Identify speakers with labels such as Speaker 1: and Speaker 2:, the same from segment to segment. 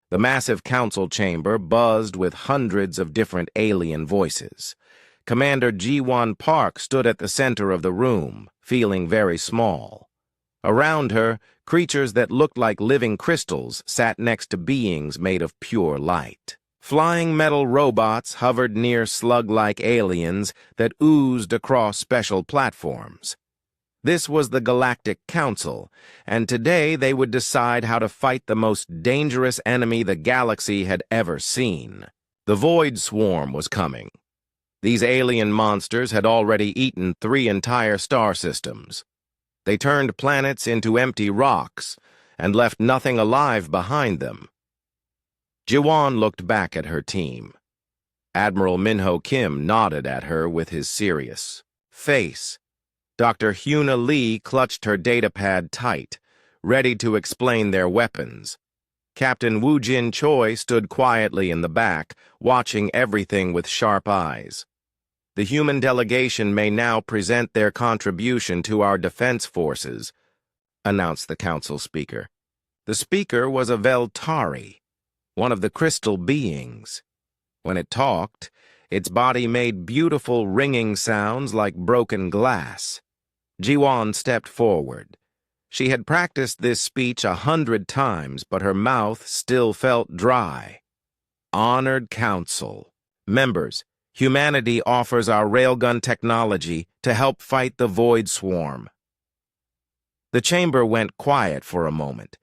Speaker 1: The massive council chamber buzzed with hundreds of different alien voices. Commander G1 Park stood at the center of the room, feeling very small. Around her, creatures that looked like living crystals sat next to beings made of pure light. Flying metal robots hovered near slug-like aliens that oozed across special platforms. This was the Galactic Council, and today they would decide how to fight the most dangerous enemy the galaxy had ever seen. The Void Swarm was coming. These alien monsters had already eaten 3 entire star systems. They turned planets into empty rocks and left nothing alive behind them. Jiwon looked back at her team. Admiral Minho Kim nodded at her with his serious face. Dr. Hyuna Lee clutched her datapad tight, ready to explain their weapons. Captain Woojin Choi stood quietly in the back, watching everything with sharp eyes. The human delegation may now present their contribution to our defense forces, announced the council speaker. The speaker was a Veltari, one of the crystal beings. When it talked, its body made beautiful ringing sounds like broken glass. Jiwon stepped forward. She had practiced this speech 100 times, but her mouth still felt dry. Honored Council. Members, humanity offers our railgun technology to help fight the Void Swarm. The chamber went quiet for a moment.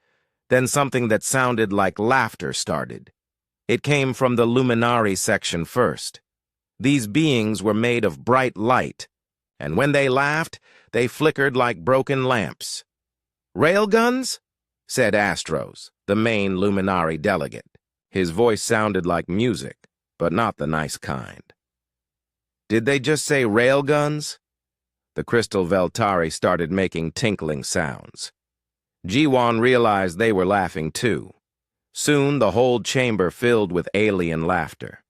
Speaker 1: Then something that sounded like laughter started. It came from the Luminari section first. These beings were made of bright light, and when they laughed, they flickered like broken lamps. "Railguns?" said Astros, the main Luminari delegate. His voice sounded like music, but not the nice kind. "Did they just say railguns?" The crystal Veltari started making tinkling sounds. Jiwon realized they were laughing too. Soon the whole chamber filled with alien laughter.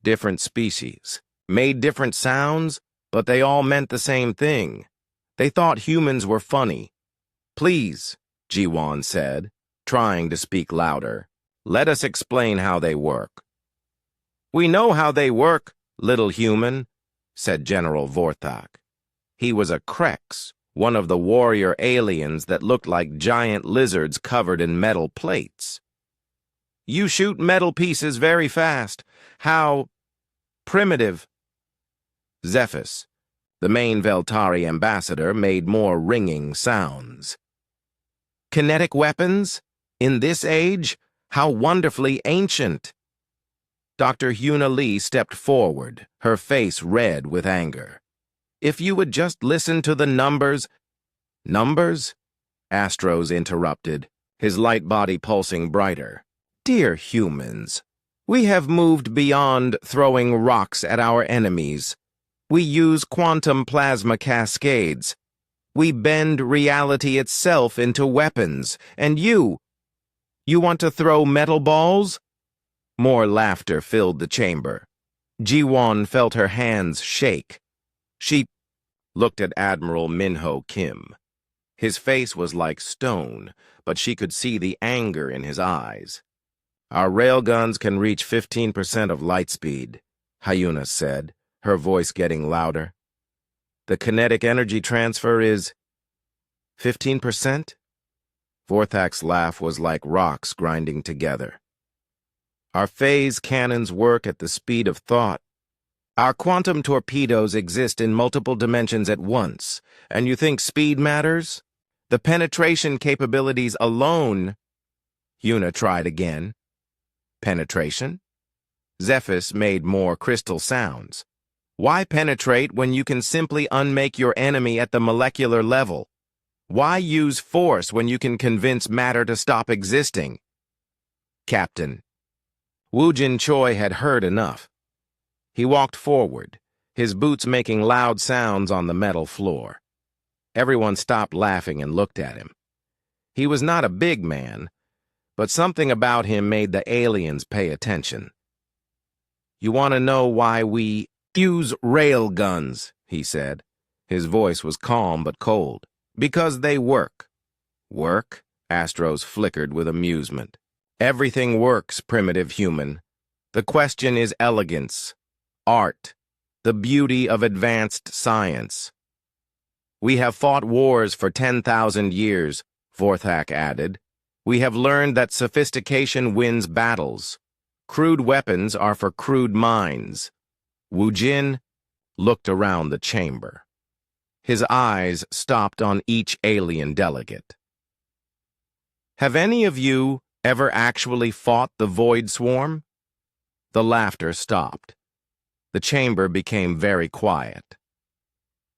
Speaker 1: Different species, made different sounds, but they all meant the same thing. They thought humans were funny. "Please," Jiwon said, trying to speak louder, "let us explain how they work." "We know how they work, little human," said General Vorthak. He was a Krex, one of the warrior aliens that looked like giant lizards covered in metal plates. "You shoot metal pieces very fast. How primitive." Zephys, the main Veltari ambassador, made more ringing sounds. "Kinetic weapons? In this age? How wonderfully ancient." Dr. Hyuna Lee stepped forward, her face red with anger. "If you would just listen to the numbers—" "Numbers?" Astros interrupted, his light body pulsing brighter. "Dear humans, we have moved beyond throwing rocks at our enemies. We use quantum plasma cascades. We bend reality itself into weapons. And you want to throw metal balls?" More laughter filled the chamber. Jiwon felt her hands shake. She looked at Admiral Minho Kim. His face was like stone, but she could see the anger in his eyes. "Our railguns can reach 15% of light speed," Hyuna said, her voice getting louder. "The kinetic energy transfer is 15%? Vorthak's laugh was like rocks grinding together. "Our phase cannons work at the speed of thought. Our quantum torpedoes exist in multiple dimensions at once, and you think speed matters? The penetration capabilities alone—" Hyuna tried again. "Penetration?" Zephys made more crystal sounds. "Why penetrate when you can simply unmake your enemy at the molecular level? Why use force when you can convince matter to stop existing?" "Captain." Woojin Choi had heard enough. He walked forward, his boots making loud sounds on the metal floor. Everyone stopped laughing and looked at him. He was not a big man, but something about him made the aliens pay attention. "You want to know why we use railguns," he said. His voice was calm but cold. "Because they work." "Work?" Astros flickered with amusement. Everything works, primitive human. The question is elegance, art, the beauty of advanced science. We have fought wars for 10,000 years, Vorthak added. We have learned that sophistication wins battles. Crude weapons are for crude minds. Wu Jin looked around the chamber. His eyes stopped on each alien delegate. Have any of you ever actually fought the Void Swarm? The laughter stopped. The chamber became very quiet.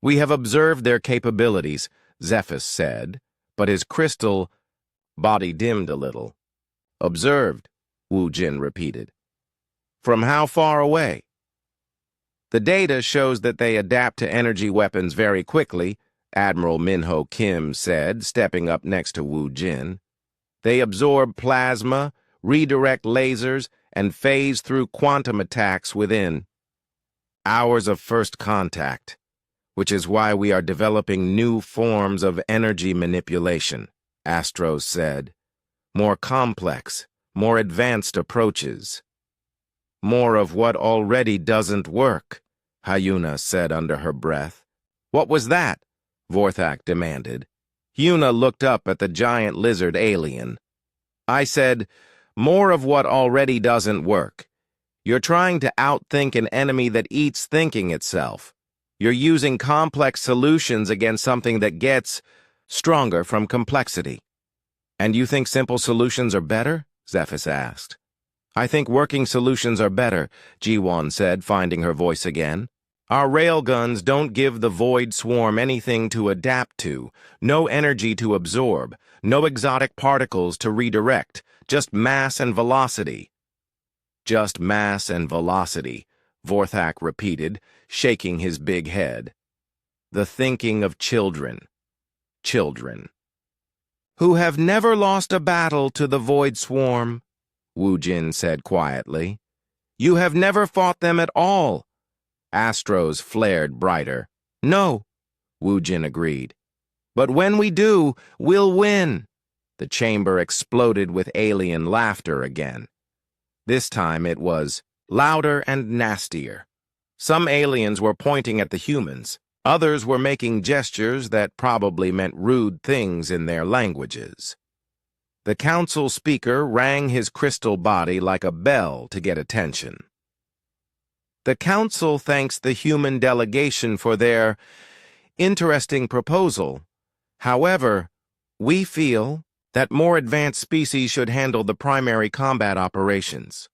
Speaker 1: We have observed their capabilities, Zephys said, but his crystal body dimmed a little. Observed, Wu Jin repeated. From how far away? The data shows that they adapt to energy weapons very quickly, Admiral Minho Kim said, stepping up next to Wu Jin. They absorb plasma, redirect lasers, and phase through quantum attacks within hours of first contact, which is why we are developing new forms of energy manipulation, Astros said. More complex, more advanced approaches. More of what already doesn't work, Hyuna said under her breath. What was that? Vorthak demanded. Hyuna looked up at the giant lizard alien. I said, more of what already doesn't work. You're trying to outthink an enemy that eats thinking itself. You're using complex solutions against something that gets stronger from complexity. And you think simple solutions are better? Zephys asked. I think working solutions are better, Ji-won said, finding her voice again. Our railguns don't give the Void Swarm anything to adapt to, no energy to absorb, no exotic particles to redirect, just mass and velocity. Just mass and velocity, Vorthak repeated, shaking his big head. The thinking of children. Children. Who have never lost a battle to the Void Swarm, Wu Jin said quietly. You have never fought them at all. Astros flared brighter. No, Wu Jin agreed. But when we do, we'll win. The chamber exploded with alien laughter again. This time it was louder and nastier. Some aliens were pointing at the humans. Others were making gestures that probably meant rude things in their languages. The council speaker rang his crystal body like a bell to get attention. The council thanks the human delegation for their interesting proposal. However, we feel that more advanced species should handle the primary combat operations.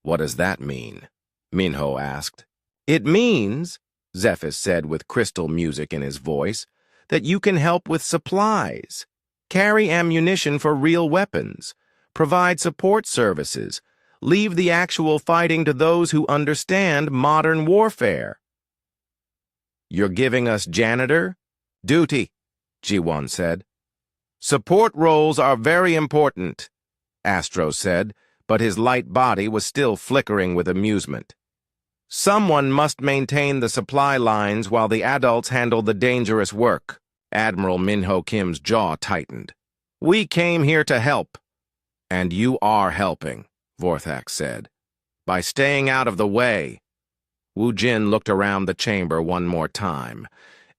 Speaker 1: What does that mean? Minho asked. It means, Zephys said with crystal music in his voice, that you can help with supplies, carry ammunition for real weapons, provide support services, leave the actual fighting to those who understand modern warfare. You're giving us janitor? Duty, Ji-won said. Support roles are very important, Astro said, but his light body was still flickering with amusement. Someone must maintain the supply lines while the adults handle the dangerous work. Admiral Minho Kim's jaw tightened. We came here to help. And you are helping, Vorthak said, by staying out of the way. Wu Jin looked around the chamber one more time.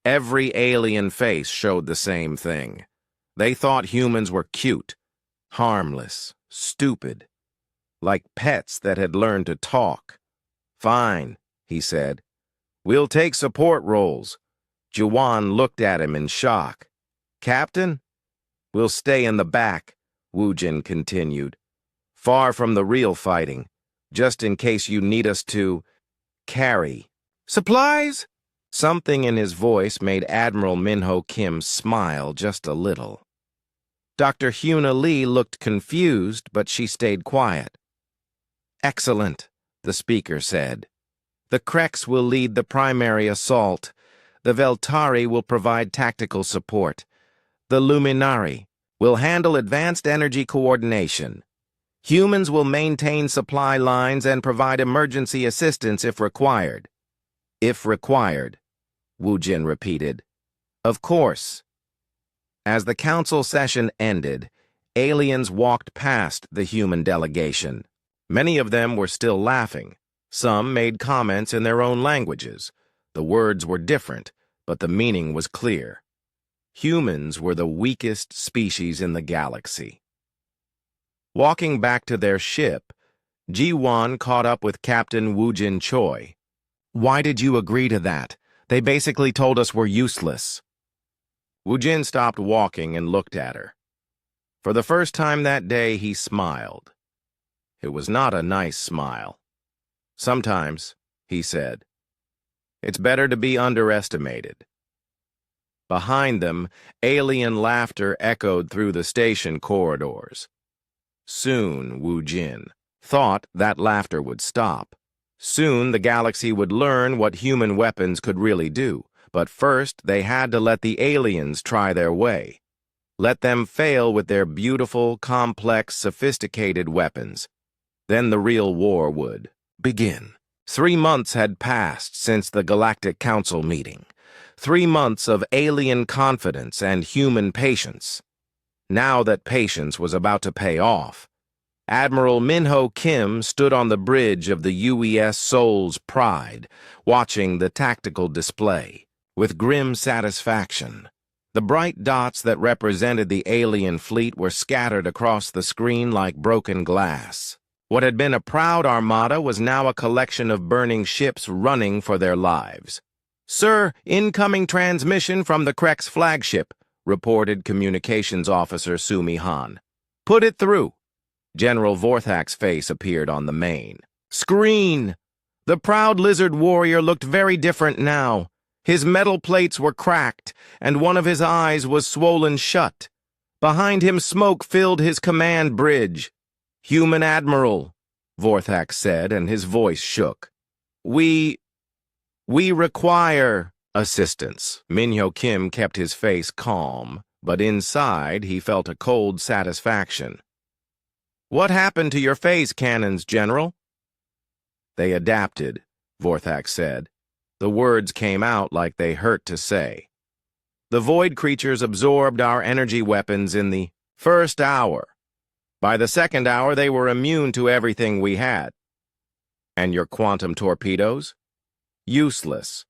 Speaker 1: Every alien face showed the same thing. They thought humans were cute, harmless, stupid, like pets that had learned to talk. Fine, he said. We'll take support roles. Ji-won looked at him in shock. Captain? We'll stay in the back, Wu Jin continued. Far from the real fighting, just in case you need us to carry. Supplies? Something in his voice made Admiral Minho Kim smile just a little. Dr. Hyuna Lee looked confused, but she stayed quiet. Excellent, the speaker said. The Krex will lead the primary assault. The Veltari will provide tactical support. The Luminari will handle advanced energy coordination. Humans will maintain supply lines and provide emergency assistance if required. If required, Wu Jin repeated. Of course. As the council session ended, aliens walked past the human delegation. Many of them were still laughing. Some made comments in their own languages. The words were different, but the meaning was clear. Humans were the weakest species in the galaxy. Walking back to their ship, Ji-Wan caught up with Captain Woojin Choi. "Why did you agree to that? They basically told us we're useless." Woojin stopped walking and looked at her. For the first time that day, he smiled. It was not a nice smile. "Sometimes," he said, "it's better to be underestimated." Behind them, alien laughter echoed through the station corridors. Soon, Woojin thought that laughter would stop. Soon the galaxy would learn what human weapons could really do, but first they had to let the aliens try their way. Let them fail with their beautiful, complex, sophisticated weapons. Then the real war would begin. 3 months had passed since the Galactic Council meeting. 3 months of alien confidence and human patience. Now that patience was about to pay off, Admiral Minho Kim stood on the bridge of the UES Soul's Pride, watching the tactical display, with grim satisfaction. The bright dots that represented the alien fleet were scattered across the screen like broken glass. What had been a proud armada was now a collection of burning ships running for their lives. "Sir, incoming transmission from the Krex flagship," reported Communications Officer Sumi Han. "Put it through." General Vorthak's face appeared on the main screen. The proud lizard warrior looked very different now. His metal plates were cracked, and one of his eyes was swollen shut. Behind him, smoke filled his command bridge. "Human Admiral," Vorthak said, and his voice shook. We require assistance." Minho Kim kept his face calm, but inside he felt a cold satisfaction. "What happened to your phase cannons, General?" "They adapted," Vorthak said. The words came out like they hurt to say. "The void creatures absorbed our energy weapons in the first hour. By the second hour, they were immune to everything we had." "And your quantum torpedoes?" "Useless.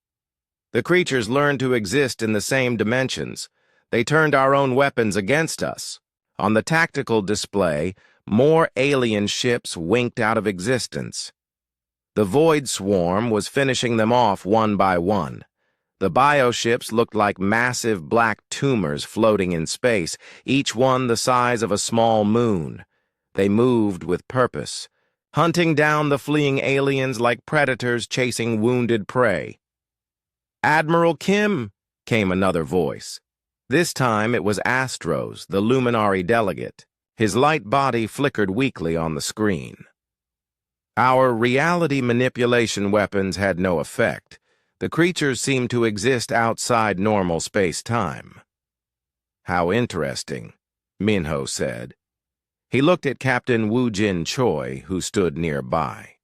Speaker 1: The creatures learned to exist in the same dimensions. They turned our own weapons against us. On the tactical display, more alien ships winked out of existence. The Void Swarm was finishing them off one by one. The bioships looked like massive black tumors floating in space, each one the size of a small moon. They moved with purpose, hunting down the fleeing aliens like predators chasing wounded prey. "Admiral Kim," came another voice. This time it was Astros, the Luminary delegate. His light body flickered weakly on the screen. "Our reality manipulation weapons had no effect. The creatures seemed to exist outside normal space-time." "How interesting," Minho said. He looked at Captain Woojin Choi, who stood nearby.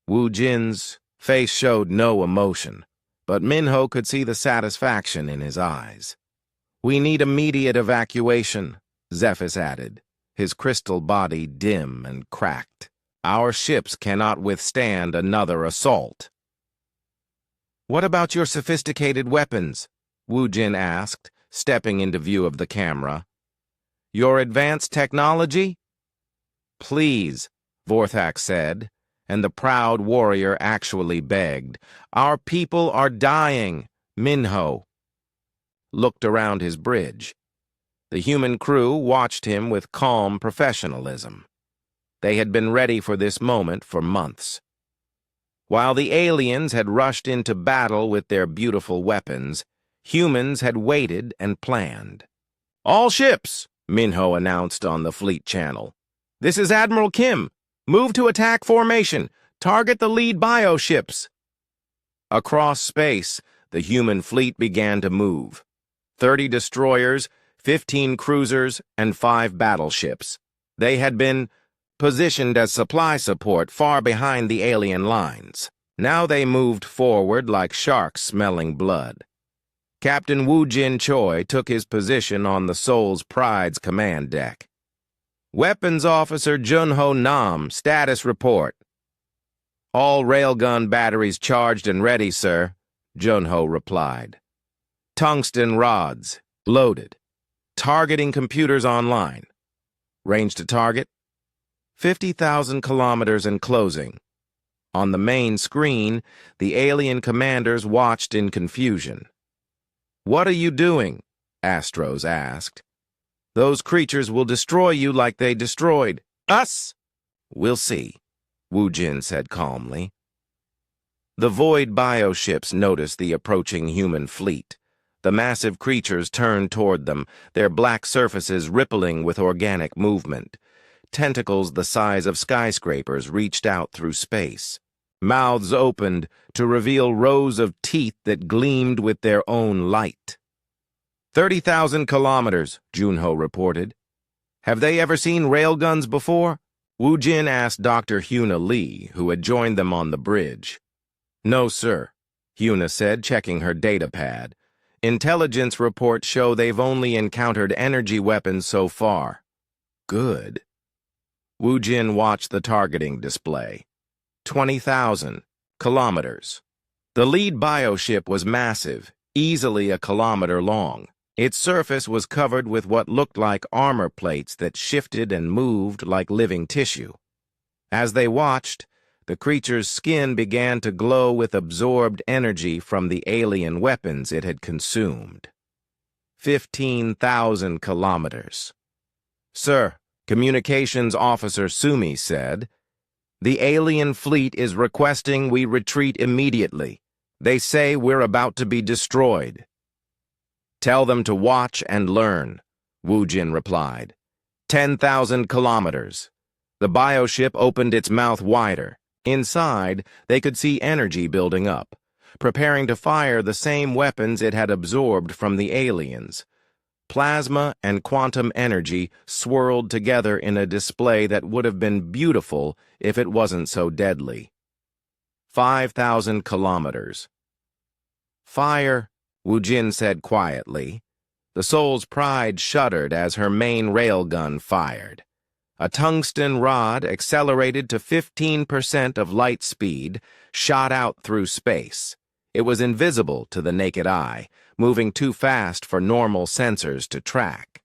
Speaker 1: Woojin's face showed no emotion, but Minho could see the satisfaction in his eyes. "We need immediate evacuation," Zephys added, his crystal body dim and cracked. "Our ships cannot withstand another assault." "What about your sophisticated weapons?" Woojin asked, stepping into view of the camera. "Your advanced technology?" "Please," Vorthak said, and the proud warrior actually begged. "Our people are dying." Minho looked around his bridge. The human crew watched him with calm professionalism. They had been ready for this moment for months. While the aliens had rushed into battle with their beautiful weapons, humans had waited and planned. "All ships," Minho announced on the fleet channel. "This is Admiral Kim. Move to attack formation. Target the lead bioships." Across space, the human fleet began to move. 30 destroyers, 15 cruisers, and 5 battleships. They had been positioned as supply support far behind the alien lines. Now they moved forward like sharks smelling blood. Captain Woojin Choi took his position on the Soul's Pride's command deck. Weapons Officer Junho Nam, status report. All railgun batteries charged and ready, sir, Junho replied. Tungsten rods, loaded. Targeting computers online. Range to target? 50,000 kilometers and closing. On the main screen, the alien commanders watched in confusion. What are you doing? Astros asked. Those creatures will destroy you like they destroyed us. We'll see, Wu Jin said calmly. The void bioships noticed the approaching human fleet. The massive creatures turned toward them, their black surfaces rippling with organic movement. Tentacles the size of skyscrapers reached out through space. Mouths opened to reveal rows of teeth that gleamed with their own light. 30,000 kilometers, Junho reported. Have they ever seen railguns before? Wu Jin asked Dr. Huna Lee, who had joined them on the bridge. No, sir, Huna said, checking her datapad. Intelligence reports show they've only encountered energy weapons so far. Good. Wu Jin watched the targeting display. 20,000 kilometers. The lead bioship was massive, easily a kilometer long. Its surface was covered with what looked like armor plates that shifted and moved like living tissue. As they watched, the creature's skin began to glow with absorbed energy from the alien weapons it had consumed. 15,000 kilometers. Sir, Communications Officer Sumi said, the alien fleet is requesting we retreat immediately. They say we're about to be destroyed. Tell them to watch and learn, Wu Jin replied. 10,000 kilometers. The bioship opened its mouth wider. Inside, they could see energy building up, preparing to fire the same weapons it had absorbed from the aliens. Plasma and quantum energy swirled together in a display that would have been beautiful if it wasn't so deadly. 5,000 kilometers. Fire, Wu Jin said quietly. The soul's pride shuddered as her main railgun fired. A tungsten rod, accelerated to 15% of light speed, shot out through space. It was invisible to the naked eye, moving too fast for normal sensors to track.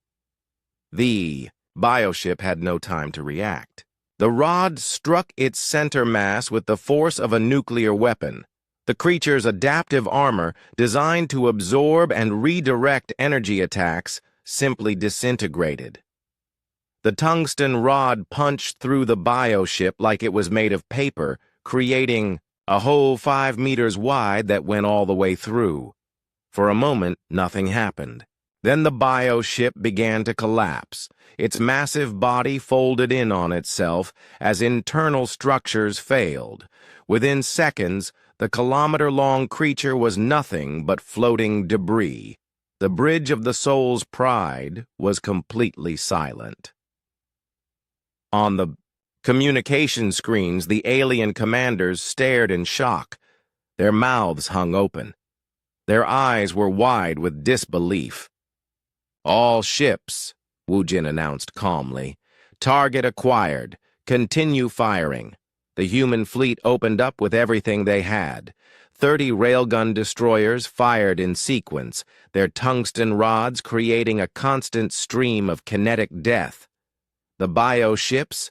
Speaker 1: The bioship had no time to react. The rod struck its center mass with the force of a nuclear weapon. The creature's adaptive armor, designed to absorb and redirect energy attacks, simply disintegrated. The tungsten rod punched through the bioship like it was made of paper, creating a hole 5 meters wide that went all the way through. For a moment, nothing happened. Then the bioship began to collapse. Its massive body folded in on itself as internal structures failed. Within seconds, the kilometer-long creature was nothing but floating debris. The bridge of the soul's pride was completely silent. On the communication screens, the alien commanders stared in shock. Their mouths hung open. Their eyes were wide with disbelief. All ships, Wu Jin announced calmly. Target acquired. Continue firing. The human fleet opened up with everything they had. 30 railgun destroyers fired in sequence, their tungsten rods creating a constant stream of kinetic death. The bioships,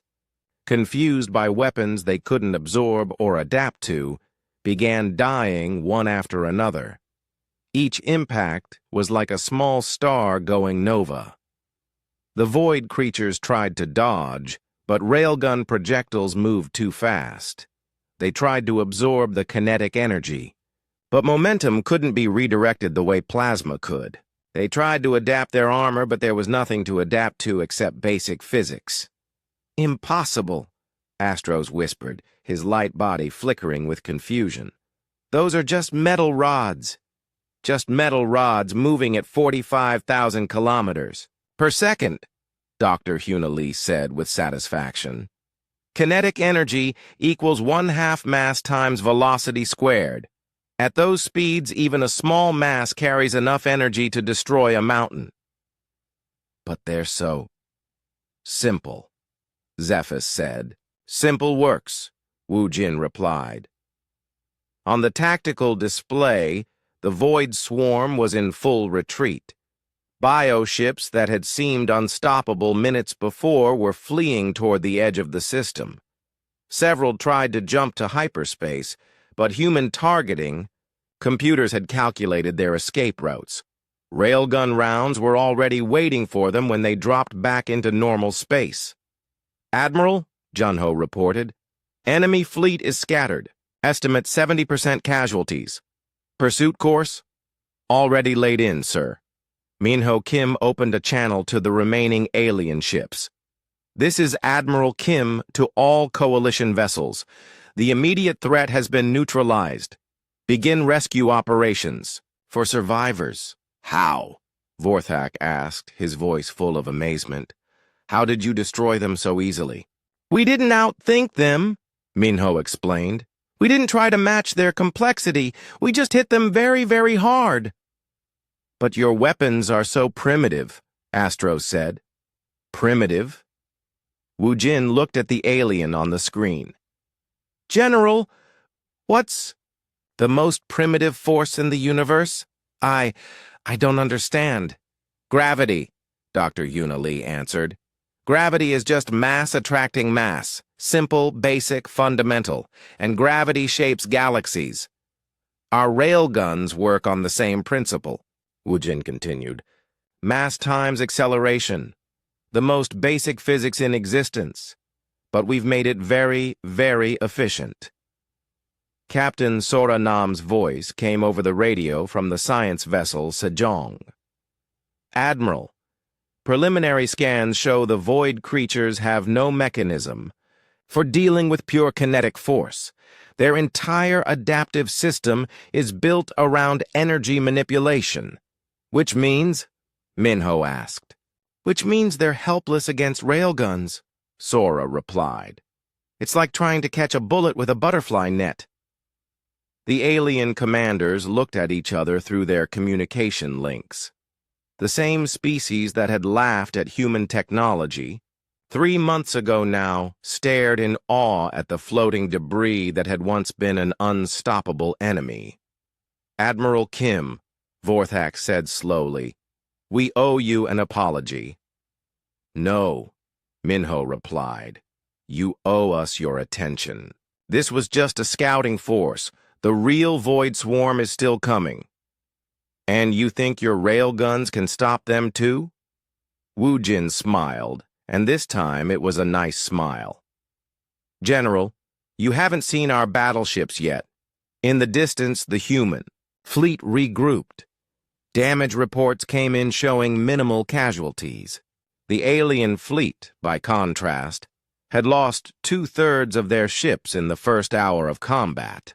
Speaker 1: confused by weapons they couldn't absorb or adapt to, began dying one after another. Each impact was like a small star going nova. The void creatures tried to dodge, but railgun projectiles moved too fast. They tried to absorb the kinetic energy, but momentum couldn't be redirected the way plasma could. They tried to adapt their armor, but there was nothing to adapt to except basic physics. Impossible, Astros whispered, his light body flickering with confusion. Those are just metal rods. Just metal rods moving at 45,000 kilometers per second, Dr. Huna Lee said with satisfaction. Kinetic energy equals 1/2 mass times velocity squared. At those speeds, even a small mass carries enough energy to destroy a mountain. But they're so Simple, Zephys said. Simple works, Wu Jin replied. On the tactical display, the Void Swarm was in full retreat. Bioships that had seemed unstoppable minutes before were fleeing toward the edge of the system. Several tried to jump to hyperspace, but human targeting, computers had calculated their escape routes. Railgun rounds were already waiting for them when they dropped back into normal space. Admiral, Junho reported, enemy fleet is scattered. Estimate 70% casualties. Pursuit course? Already laid in, sir. Minho Kim opened a channel to the remaining alien ships. This is Admiral Kim to all coalition vessels. The immediate threat has been neutralized. Begin rescue operations. For survivors. How? Vorthak asked, his voice full of amazement. How did you destroy them so easily? We didn't outthink them, Minho explained. We didn't try to match their complexity. We just hit them very, very hard. But your weapons are so primitive, Astro said. Primitive? Wu Jin looked at the alien on the screen. General, what's the most primitive force in the universe? I don't understand. Gravity, Dr. Yuna Lee answered. Gravity is just mass attracting mass. Simple, basic, fundamental. And gravity shapes galaxies. Our railguns work on the same principle, Wu Jin continued. Mass times acceleration. The most basic physics in existence. But we've made it very, very efficient. Captain Sora Nam's voice came over the radio from the science vessel Sejong. Admiral, preliminary scans show the void creatures have no mechanism for dealing with pure kinetic force. Their entire adaptive system is built around energy manipulation. Which means? Minho asked. Which means they're helpless against railguns, Sora replied. It's like trying to catch a bullet with a butterfly net. The alien commanders looked at each other through their communication links. The same species that had laughed at human technology, 3 months ago now, stared in awe at the floating debris that had once been an unstoppable enemy. Admiral Kim, Vorthak said slowly, we owe you an apology. No, Minho replied. You owe us your attention. This was just a scouting force. The real Void Swarm is still coming. And you think your railguns can stop them too? Wu Jin smiled, and this time it was a nice smile. General, you haven't seen our battleships yet. In the distance, the human fleet regrouped. Damage reports came in showing minimal casualties. The alien fleet, by contrast, had lost 2/3 of their ships in the first hour of combat.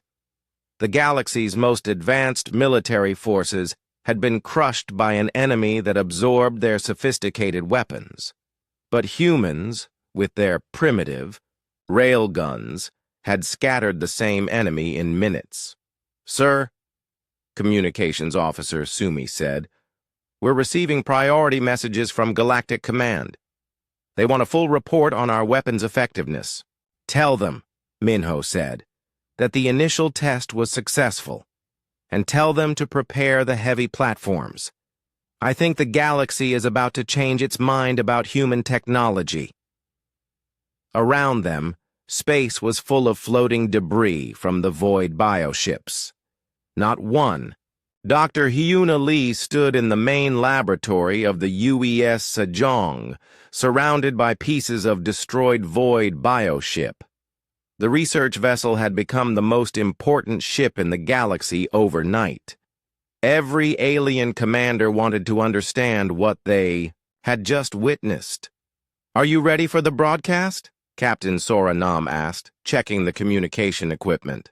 Speaker 1: The galaxy's most advanced military forces had been crushed by an enemy that absorbed their sophisticated weapons. But humans, with their primitive railguns, had scattered the same enemy in minutes. Sir, Communications Officer Sumi said, we're receiving priority messages from Galactic Command. They want a full report on our weapons' effectiveness. Tell them, Minho said, that the initial test was successful, and tell them to prepare the heavy platforms. I think the galaxy is about to change its mind about human technology. Around them, space was full of floating debris from the void bioships. Not one. Dr. Hyuna Lee stood in the main laboratory of the UES Sejong, surrounded by pieces of destroyed void bioship. The research vessel had become the most important ship in the galaxy overnight. Every alien commander wanted to understand what they had just witnessed. Are you ready for the broadcast? Captain Sora Nam asked, checking the communication equipment.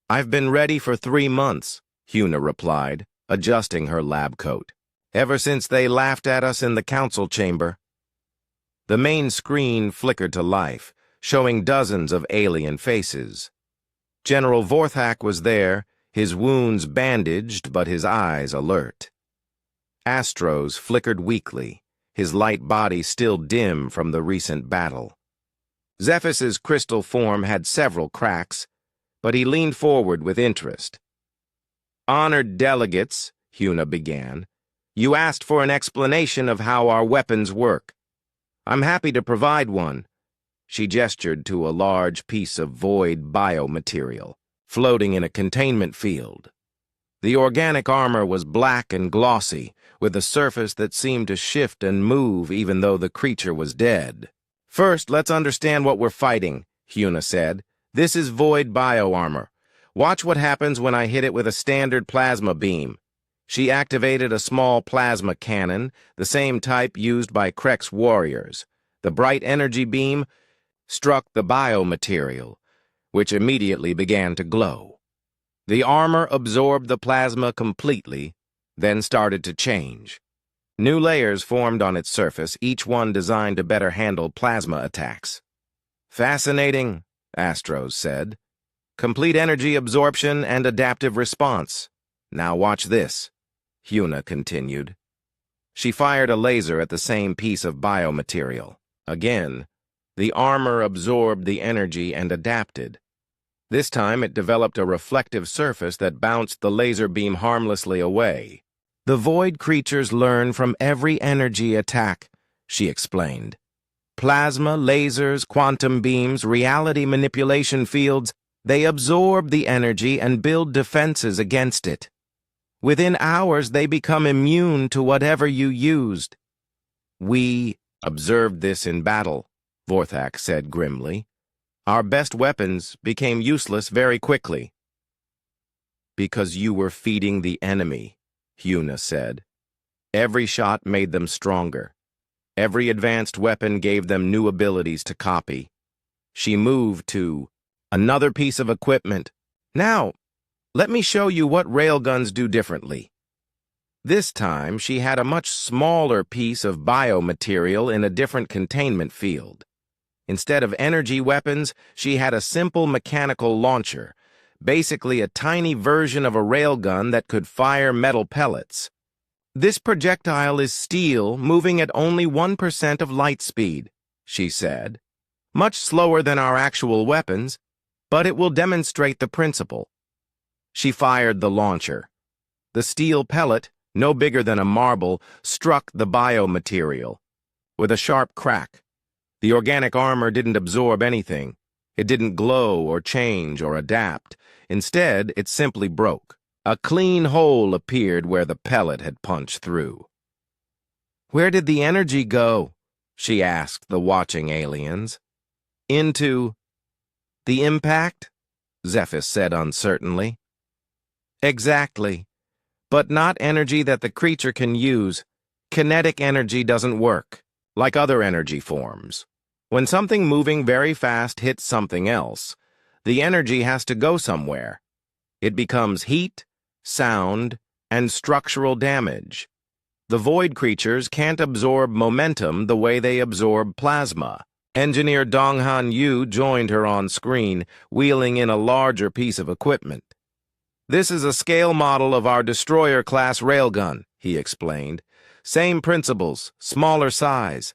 Speaker 1: I've been ready for 3 months, Hyuna replied, adjusting her lab coat. Ever since they laughed at us in the council chamber. The main screen flickered to life, showing dozens of alien faces. General Vorthak was there, his wounds bandaged but his eyes alert. Astro's flickered weakly, his light body still dim from the recent battle. Zephyr's crystal form had several cracks, but he leaned forward with interest. "Honored delegates," Huna began, "you asked for an explanation of how our weapons work. I'm happy to provide one." She gestured to a large piece of void biomaterial, floating in a containment field. The organic armor was black and glossy, with a surface that seemed to shift and move even though the creature was dead. "First, let's understand what we're fighting," Huna said. "This is void bioarmor. Watch what happens when I hit it with a standard plasma beam." She activated a small plasma cannon, the same type used by Krek's warriors. The bright energy beam struck the biomaterial, which immediately began to glow. The armor absorbed the plasma completely, then started to change. New layers formed on its surface, each one designed to better handle plasma attacks. "Fascinating," Astros said. "Complete energy absorption and adaptive response. Now watch this," Huna continued. She fired a laser at the same piece of biomaterial. Again, the armor absorbed the energy and adapted. This time it developed a reflective surface that bounced the laser beam harmlessly away. "The void creatures learn from every energy attack," she explained. "Plasma, lasers, quantum beams, reality manipulation fields, they absorb the energy and build defenses against it. Within hours, they become immune to whatever you used." "We observed this in battle," Vorthak said grimly. "Our best weapons became useless very quickly." "Because you were feeding the enemy," Huna said. "Every shot made them stronger. Every advanced weapon gave them new abilities to copy." She moved to another piece of equipment. "Now, let me show you what railguns do differently." This time, she had a much smaller piece of biomaterial in a different containment field. Instead of energy weapons, she had a simple mechanical launcher, basically a tiny version of a railgun that could fire metal pellets. "This projectile is steel, moving at only 1% of light speed," she said. "Much slower than our actual weapons, but it will demonstrate the principle." She fired the launcher. The steel pellet, no bigger than a marble, struck the biomaterial. With a sharp crack, the organic armor didn't absorb anything. It didn't glow or change or adapt. Instead, it simply broke. A clean hole appeared where the pellet had punched through. "Where did the energy go?" she asked the watching aliens. "Into the impact?" Zephys said uncertainly. "Exactly. But not energy that the creature can use. Kinetic energy doesn't work, like other energy forms. When something moving very fast hits something else, the energy has to go somewhere. It becomes heat, sound, and structural damage. The void creatures can't absorb momentum the way they absorb plasma." Engineer Donghan Yu joined her on screen, wheeling in a larger piece of equipment. "This is a scale model of our destroyer-class railgun," he explained. "Same principles, smaller size."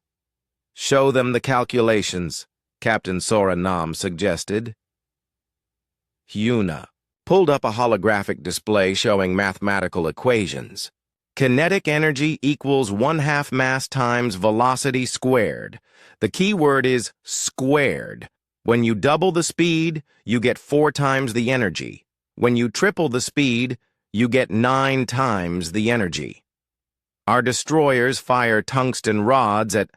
Speaker 1: "Show them the calculations," Captain Sora Nam suggested. Huna pulled up a holographic display showing mathematical equations. Kinetic energy equals 1/2 mass times velocity squared. The key word is squared. When you double the speed, you get 4 times the energy. When you triple the speed, you get 9 times the energy. Our destroyers fire tungsten rods at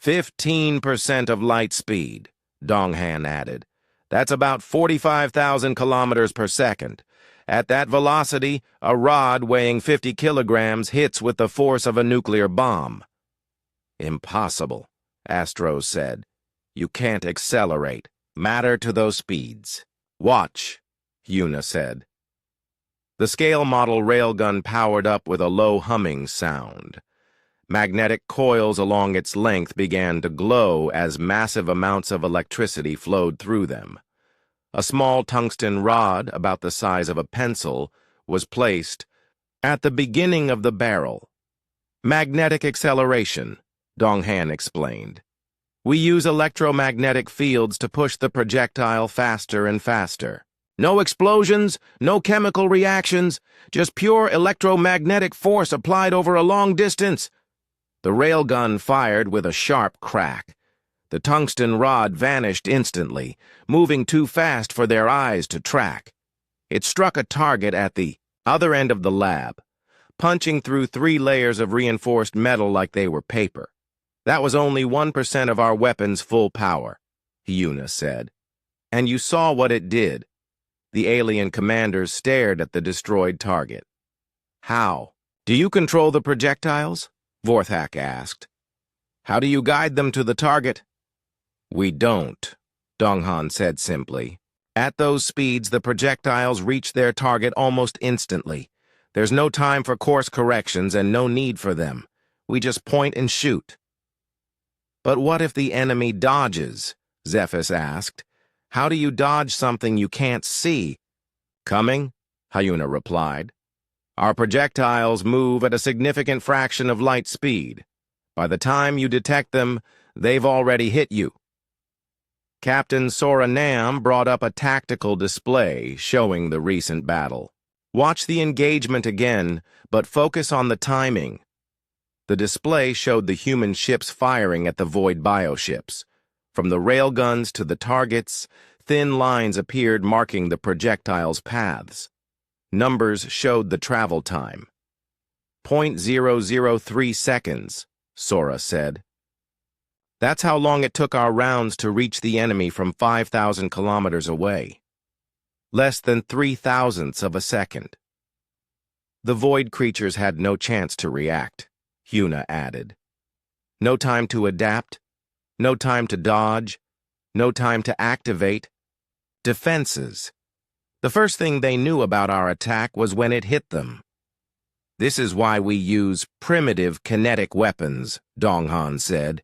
Speaker 1: 15% of light speed, Donghan added. That's about 45,000 kilometers per second. At that velocity, a rod weighing 50 kilograms hits with the force of a nuclear bomb. "Impossible," Astros said. "You can't accelerate matter to those speeds." "Watch," Huna said. The scale model railgun powered up with a low humming sound. Magnetic coils along its length began to glow as massive amounts of electricity flowed through them. A small tungsten rod, about the size of a pencil, was placed at the beginning of the barrel. Magnetic acceleration, Donghan explained. We use electromagnetic fields to push the projectile faster and faster. No explosions, no chemical reactions, just pure electromagnetic force applied over a long distance. The railgun fired with a sharp crack. The tungsten rod vanished instantly, moving too fast for their eyes to track. It struck a target at the other end of the lab, punching through 3 layers of reinforced metal like they were paper. That was only 1% of our weapon's full power, Yuna said. And you saw what it did. The alien commanders stared at the destroyed target. How? Do you control the projectiles? Vorthak asked. How do you guide them to the target? We don't, Donghan said simply. At those speeds, the projectiles reach their target almost instantly. There's no time for course corrections and no need for them. We just point and shoot. But what if the enemy dodges? Zephys asked. How do you dodge something you can't see? Coming, Hyuna replied. Our projectiles move at a significant fraction of light speed. By the time you detect them, they've already hit you. Captain Sora Nam brought up a tactical display showing the recent battle. Watch the engagement again, but focus on the timing. The display showed the human ships firing at the void bioships. From the railguns to the targets, thin lines appeared marking the projectiles' paths. Numbers showed the travel time. 0.003 seconds, Sora said. That's how long it took our rounds to reach the enemy from 5,000 kilometers away. Less than 3,000ths of a second. The void creatures had no chance to react, Hyuna added. No time to adapt, no time to dodge, no time to activate. Defenses. The first thing they knew about our attack was when it hit them. This is why we use primitive kinetic weapons, Donghan said.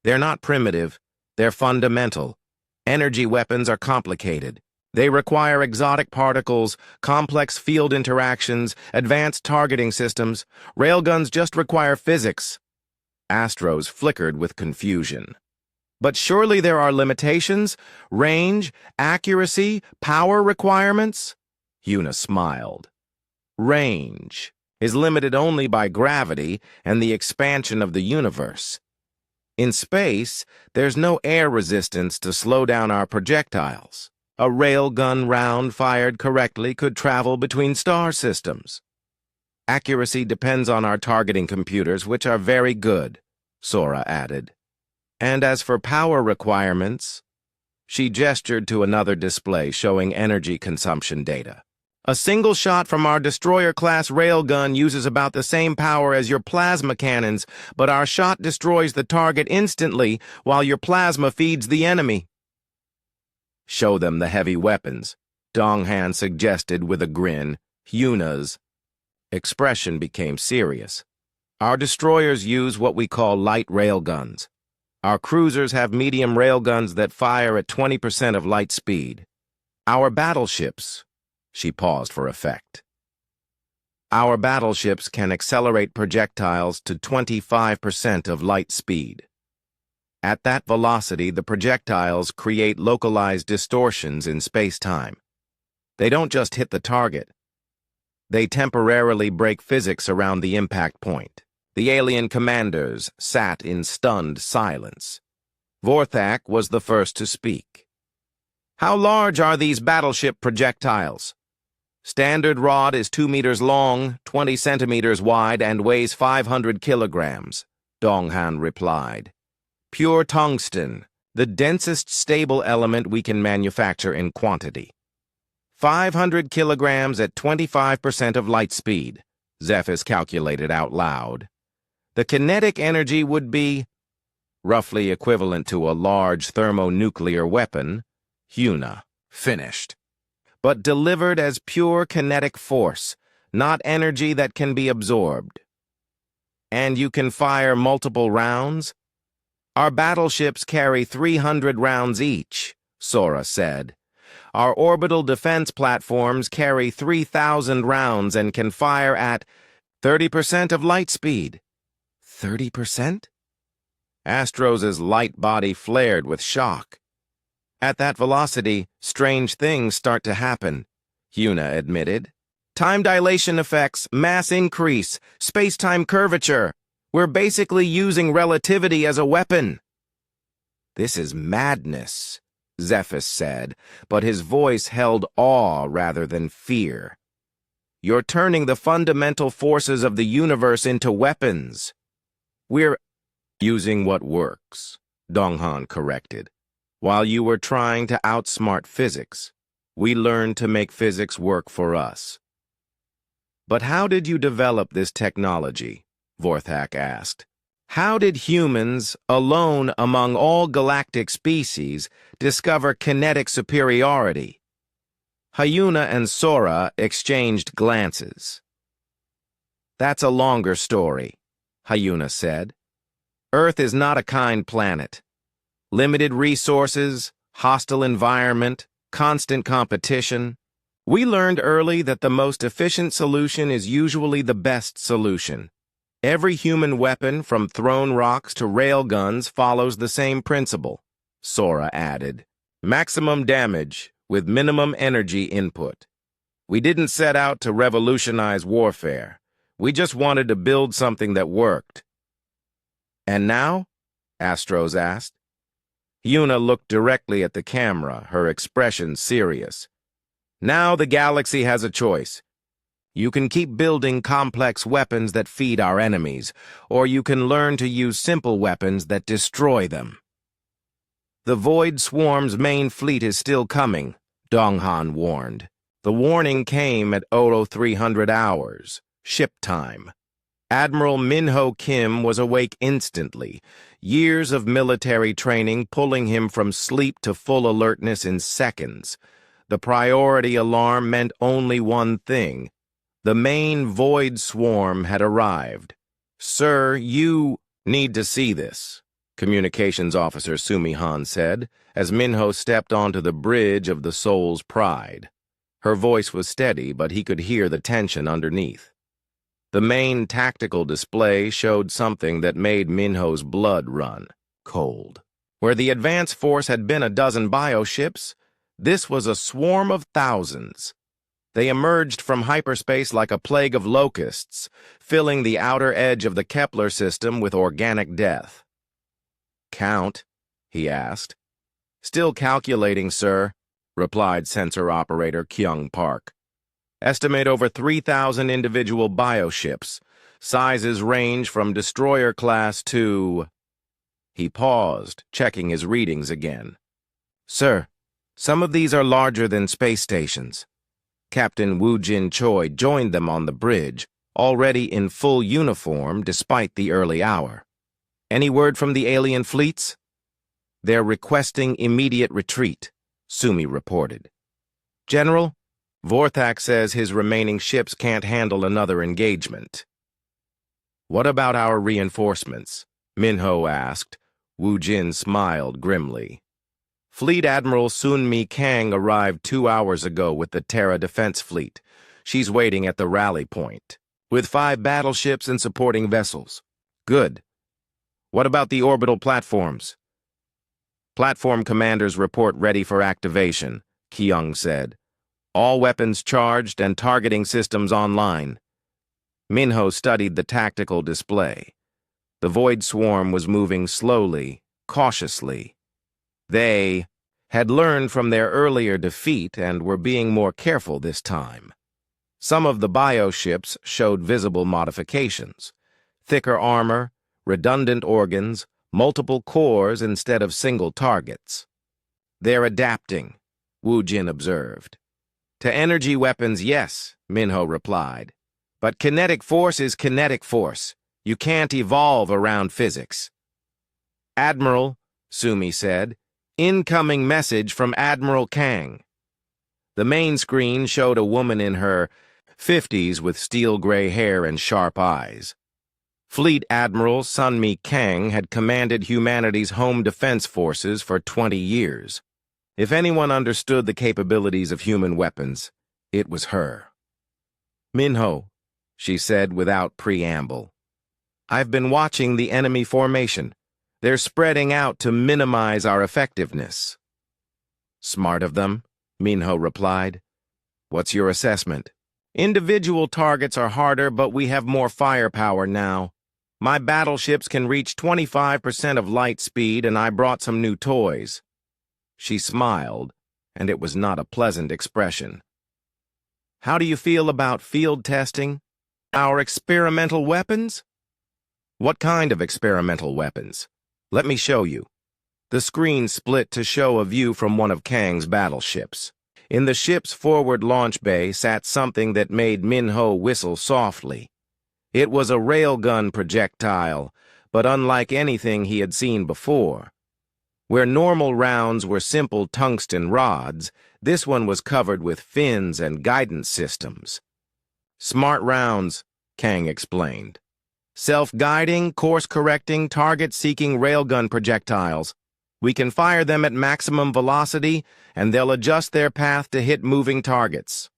Speaker 1: They're not primitive, they're fundamental. Energy weapons are complicated. They require exotic particles, complex field interactions, advanced targeting systems. Railguns just require physics. Astros flickered with confusion. But surely there are limitations? Range, accuracy, power requirements? Hyuna smiled. Range is limited only by gravity and the expansion of the universe. In space, there's no air resistance to slow down our projectiles. A railgun round fired correctly could travel between star systems. Accuracy depends on our targeting computers, which are very good, Sora added. And as for power requirements, she gestured to another display showing energy consumption data. A single shot from our destroyer-class railgun uses about the same power as your plasma cannons, but our shot destroys the target instantly while your plasma feeds the enemy. Show them the heavy weapons, Donghan suggested with a grin. Hyuna's expression became serious. Our destroyers use what we call light railguns. Our cruisers have medium railguns that fire at 20% of light speed. Our battleships... She paused for effect. Our battleships can accelerate projectiles to 25% of light speed. At that velocity, the projectiles create localized distortions in space-time. They don't just hit the target. They temporarily break physics around the impact point. The alien commanders sat in stunned silence. Vorthak was the first to speak. How large are these battleship projectiles? Standard rod is 2 meters long, 20 centimeters wide, and weighs 500 kilograms, Donghan replied. Pure tungsten, the densest stable element we can manufacture in quantity. 500 kilograms at 25% of light speed, Zephys calculated out loud. The kinetic energy would be roughly equivalent to a large thermonuclear weapon, Hyuna finished. But delivered as pure kinetic force, not energy that can be absorbed. And you can fire multiple rounds? Our battleships carry 300 rounds each, Sora said. Our orbital defense platforms carry 3,000 rounds and can fire at 30% of light speed. 30%? Astros's light body flared with shock. At that velocity, strange things start to happen, Huna admitted. Time dilation effects, mass increase, space-time curvature. We're basically using relativity as a weapon. This is madness, Zephys said, but his voice held awe rather than fear. You're turning the fundamental forces of the universe into weapons. We're using what works, Donghan corrected. While you were trying to outsmart physics, we learned to make physics work for us. But how did you develop this technology? Vorthak asked. How did humans, alone among all galactic species, discover kinetic superiority? Hyuna and Sora exchanged glances. That's a longer story, Hyuna said. Earth is not a kind planet. Limited resources, hostile environment, constant competition. We learned early that the most efficient solution is usually the best solution. Every human weapon, from thrown rocks to railguns, follows the same principle, Sora added. Maximum damage with minimum energy input. We didn't set out to revolutionize warfare. We just wanted to build something that worked. And now? Astros asked. Yuna looked directly at the camera, her expression serious. Now the galaxy has a choice. You can keep building complex weapons that feed our enemies, or you can learn to use simple weapons that destroy them. The Void Swarm's main fleet is still coming, Donghan warned. The warning came at 0300 hours, ship time. Admiral Minho Kim was awake instantly, years of military training pulling him from sleep to full alertness in seconds. The priority alarm meant only one thing. The main Void Swarm had arrived. Sir, you need to see this, Communications Officer Sumi Han said, as Minho stepped onto the bridge of the Soul's Pride. Her voice was steady, but he could hear the tension underneath. The main tactical display showed something that made Minho's blood run cold. Where the advance force had been a dozen bioships, this was a swarm of thousands. They emerged from hyperspace like a plague of locusts, filling the outer edge of the Kepler system with organic death. Count? He asked. Still calculating, sir, replied sensor operator Kyung Park. Estimate over 3,000 individual bioships. Sizes range from destroyer class to... He paused, checking his readings again. Sir, some of these are larger than space stations. Captain Wu Jin Choi joined them on the bridge, already in full uniform despite the early hour. Any word from the alien fleets? They're requesting immediate retreat, Sumi reported. General, Vorthak says his remaining ships can't handle another engagement. What about our reinforcements? Minho asked. Wu Jin smiled grimly. Fleet Admiral Sun Mi Kang arrived 2 hours ago with the Terra Defense Fleet. She's waiting at the rally point, with 5 battleships and supporting vessels. Good. What about the orbital platforms? Platform commanders report ready for activation, Kyung said. All weapons charged and targeting systems online. Minho studied the tactical display. The Void Swarm was moving slowly, cautiously. They had learned from their earlier defeat and were being more careful this time. Some of the bioships showed visible modifications. Thicker armor, redundant organs, multiple cores instead of single targets. They're adapting, Wu Jin observed. To energy weapons, yes, Minho replied. But kinetic force is kinetic force. You can't evolve around physics. Admiral, Sumi said, incoming message from Admiral Kang. The main screen showed a woman in her 50s with steel-gray hair and sharp eyes. Fleet Admiral Sun Mi Kang had commanded humanity's home defense forces for 20 years. If anyone understood the capabilities of human weapons, it was her. Minho, she said without preamble. I've been watching the enemy formation. They're spreading out to minimize our effectiveness. Smart of them, Minho replied. What's your assessment? Individual targets are harder, but we have more firepower now. My battleships can reach 25% of light speed, and I brought some new toys. She smiled, and it was not a pleasant expression. How do you feel about field testing? Our experimental weapons? What kind of experimental weapons? Let me show you. The screen split to show a view from one of Kang's battleships. In the ship's forward launch bay sat something that made Minho whistle softly. It was a railgun projectile, but unlike anything he had seen before. Where normal rounds were simple tungsten rods, this one was covered with fins and guidance systems. Smart rounds, Kang explained. Self-guiding, course-correcting, target-seeking railgun projectiles. We can fire them at maximum velocity, and they'll adjust their path to hit moving targets.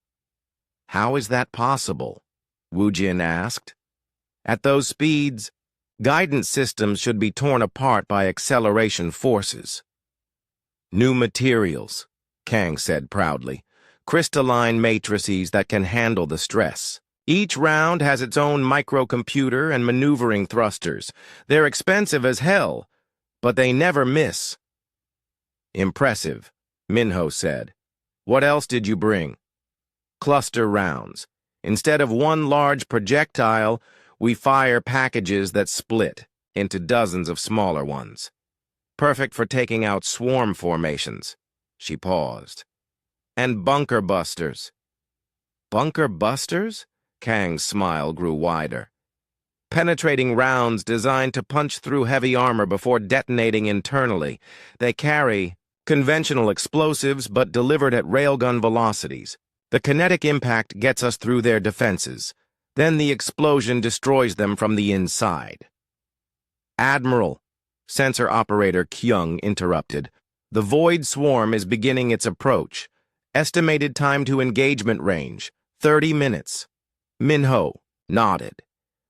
Speaker 1: How is that possible? Wu Jin asked. At those speeds, guidance systems should be torn apart by acceleration forces. New materials, Kang said proudly. Crystalline matrices that can handle the stress. Each round has its own microcomputer and maneuvering thrusters. They're expensive as hell, but they never miss. Impressive, Minho said. What else did you bring? Cluster rounds. Instead of one large projectile, we fire packages that split into dozens of smaller ones. Perfect for taking out swarm formations. She paused. And bunker busters. Bunker busters? Kang's smile grew wider. Penetrating rounds designed to punch through heavy armor before detonating internally. They carry conventional explosives but delivered at railgun velocities. The kinetic impact gets us through their defenses. Then the explosion destroys them from the inside. Admiral, sensor operator Kyung interrupted. The Void Swarm is beginning its approach. Estimated time to engagement range, 30 minutes. Minho nodded.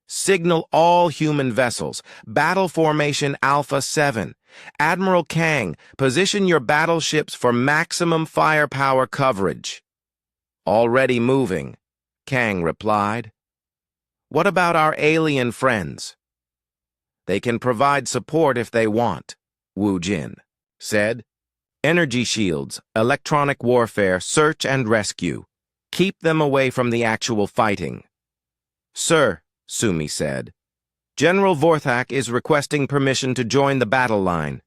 Speaker 1: Signal all human vessels. Battle formation Alpha 7. Admiral Kang, position your battleships for maximum firepower coverage. Already moving, Kang replied. What about our alien friends? They can provide support if they want, Wu Jin said. Energy shields, electronic warfare, search and rescue. Keep them away from the actual fighting. Sir, Sumi said, General Vorthak is requesting permission to join the battle line.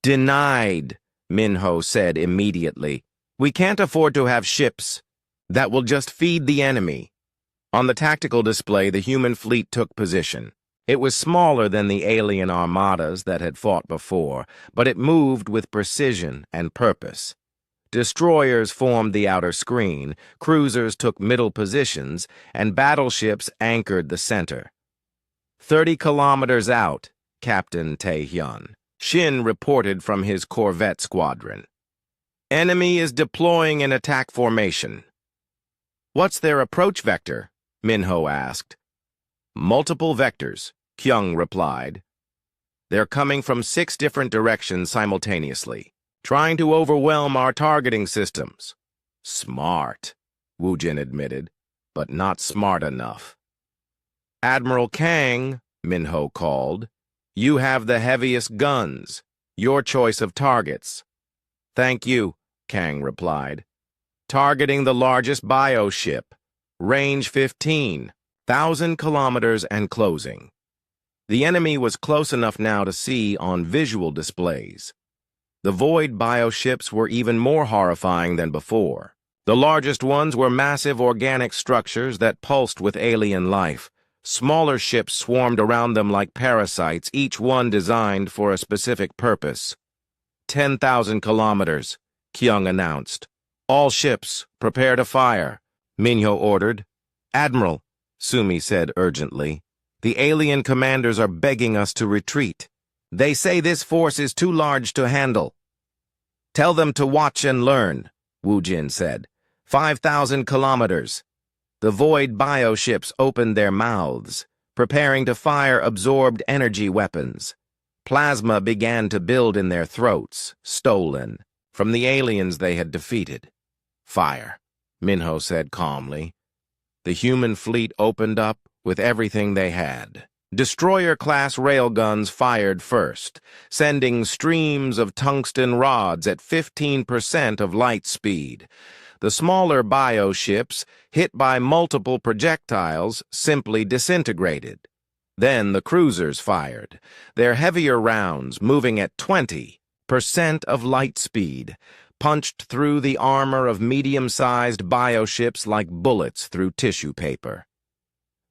Speaker 1: Denied, Minho said immediately. We can't afford to have ships that will just feed the enemy. On the tactical display, the human fleet took position. It was smaller than the alien armadas that had fought before, but it moved with precision and purpose. Destroyers formed the outer screen, cruisers took middle positions, and battleships anchored the center. 30 kilometers out, Captain Tae-hyun, Shin reported from his corvette squadron. Enemy is deploying in attack formation. What's their approach vector? Minho asked. Multiple vectors, Kyung replied. They're coming from 6 different directions simultaneously, trying to overwhelm our targeting systems. Smart, Wu Jin admitted, but not smart enough. Admiral Kang, Minho called, you have the heaviest guns. Your choice of targets. Thank you, Kang replied. Targeting the largest bioship. Range 15,000 kilometers and closing. The enemy was close enough now to see on visual displays. The Void bioships were even more horrifying than before. The largest ones were massive organic structures that pulsed with alien life. Smaller ships swarmed around them like parasites, each one designed for a specific purpose. 10,000 kilometers, Kyung announced. All ships, prepare to fire, Minho ordered. Admiral, Sumi said urgently, the alien commanders are begging us to retreat. They say this force is too large to handle. Tell them to watch and learn, Wu Jin said. 5,000 kilometers. The Void bioships opened their mouths, preparing to fire absorbed energy weapons. Plasma began to build in their throats, stolen, from the aliens they had defeated. "Fire," Minho said calmly. The human fleet opened up with everything they had. Destroyer-class railguns fired first, sending streams of tungsten rods at 15% of light speed. The smaller bioships, hit by multiple projectiles, simply disintegrated. Then the cruisers fired, their heavier rounds moving at 20% of light speed, punched through the armor of medium-sized bioships like bullets through tissue paper.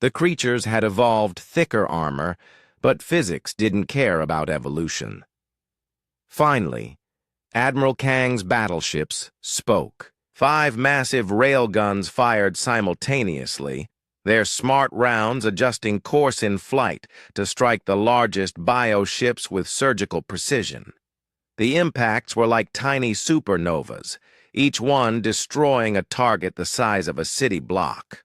Speaker 1: The creatures had evolved thicker armor, but physics didn't care about evolution. Finally, Admiral Kang's battleships spoke. 5 massive railguns fired simultaneously, their smart rounds adjusting course in flight to strike the largest bioships with surgical precision. The impacts were like tiny supernovas, each one destroying a target the size of a city block.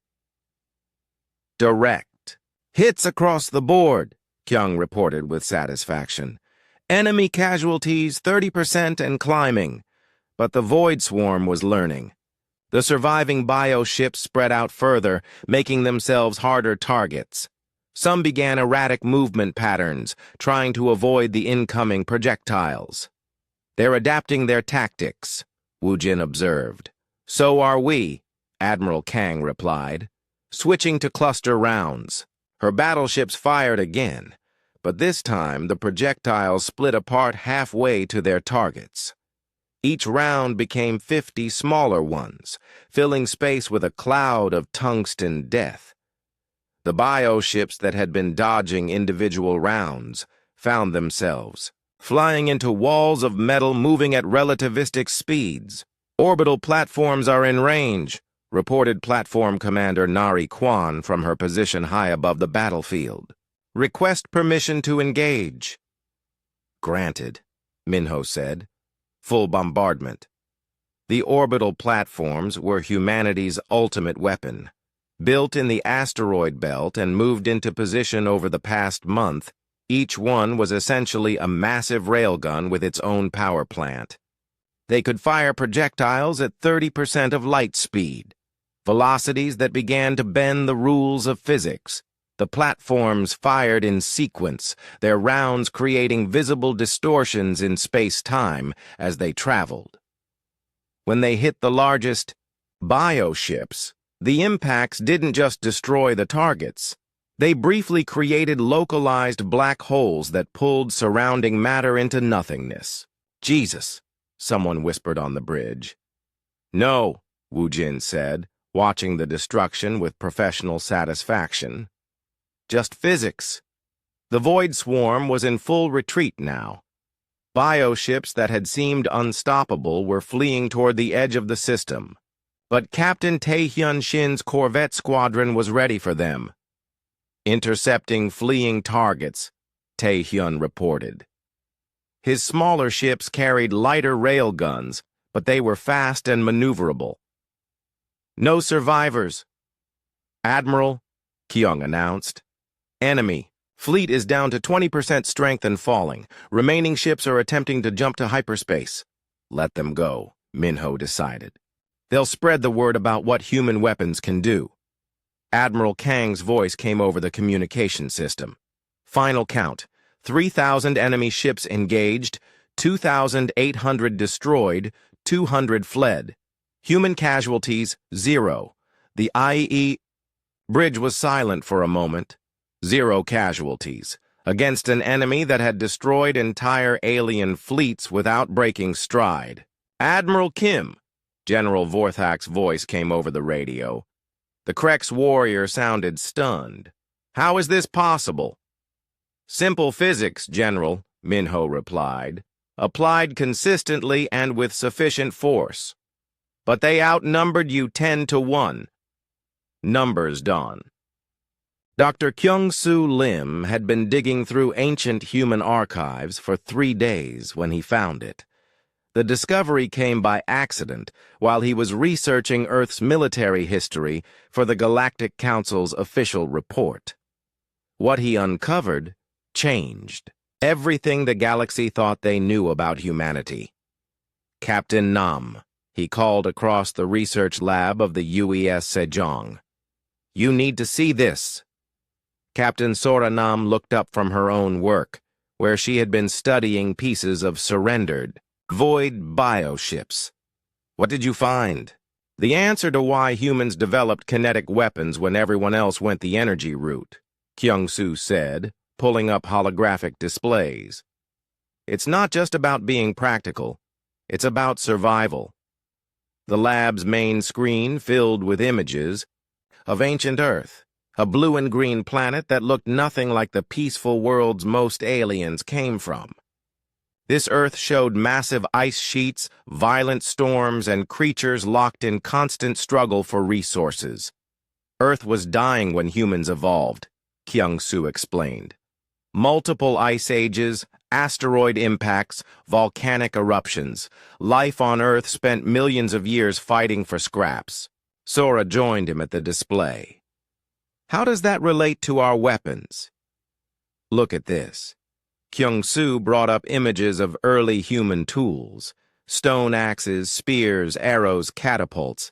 Speaker 1: Direct. "Hits across the board," Kyung reported with satisfaction. "Enemy casualties 30% and climbing." But the Void Swarm was learning. The surviving bioships spread out further, making themselves harder targets. Some began erratic movement patterns, trying to avoid the incoming projectiles. "They're adapting their tactics," Wu Jin observed. "So are we," Admiral Kang replied. Switching to cluster rounds, her battleships fired again, but this time the projectiles split apart halfway to their targets. Each round became 50 smaller ones, filling space with a cloud of tungsten death. The bioships that had been dodging individual rounds found themselves flying into walls of metal moving at relativistic speeds. "Orbital platforms are in range," reported Platform Commander Nari Kwan from her position high above the battlefield. "Request permission to engage." "Granted," Minho said. Full bombardment. The orbital platforms were humanity's ultimate weapon. Built in the asteroid belt and moved into position over the past month, each one was essentially a massive railgun with its own power plant. They could fire projectiles at 30% of light speed, velocities that began to bend the rules of physics. The platforms fired in sequence, their rounds creating visible distortions in space-time as they traveled. When they hit the largest bioships, the impacts didn't just destroy the targets. They briefly created localized black holes that pulled surrounding matter into nothingness. "Jesus," someone whispered on the bridge. "No," Wu Jin said, watching the destruction with professional satisfaction. "Just physics." The Void Swarm was in full retreat now. Bioships that had seemed unstoppable were fleeing toward the edge of the system. But Captain Tae-hyun Shin's Corvette Squadron was ready for them. "Intercepting fleeing targets," Tae-hyun reported. His smaller ships carried lighter railguns, but they were fast and maneuverable. "No survivors." "Admiral," Kyung announced. "Enemy. Fleet is down to 20% strength and falling. Remaining ships are attempting to jump to hyperspace." "Let them go," Minho decided. "They'll spread the word about what human weapons can do." Admiral Kang's voice came over the communication system. "Final count. 3,000 enemy ships engaged, 2,800 destroyed, 200 fled. Human casualties, 0. The IE bridge was silent for a moment. 0 casualties, against an enemy that had destroyed entire alien fleets without breaking stride. "Admiral Kim," General Vorthak's voice came over the radio. The Krex warrior sounded stunned. "How is this possible?" "Simple physics, General," Minho replied. "Applied consistently and with sufficient force. But they outnumbered you 10-1. Numbers, Don." Dr. Kyung-Soo Lim had been digging through ancient human archives for 3 days when he found it. The discovery came by accident while he was researching Earth's military history for the Galactic Council's official report. What he uncovered changed Everything the galaxy thought they knew about humanity. Captain Nam, he called across the research lab of the UES Sejong. You need to see this. Captain Sora Nam looked up from her own work, where she had been studying pieces of surrendered, void bioships. What did you find? The answer to why humans developed kinetic weapons when everyone else went the energy route, Kyung-soo said, pulling up holographic displays. It's not just about being practical, it's about survival. The lab's main screen filled with images of ancient Earth, a blue and green planet that looked nothing like the peaceful worlds most aliens came from. This Earth showed massive ice sheets, violent storms, and creatures locked in constant struggle for resources. Earth was dying when humans evolved, Kyung-soo explained. Multiple ice ages, asteroid impacts, volcanic eruptions. Life on Earth spent millions of years fighting for scraps. Sora joined him at the display. How does that relate to our weapons? Look at this. Kyung-soo brought up images of early human tools, stone axes, spears, arrows, catapults.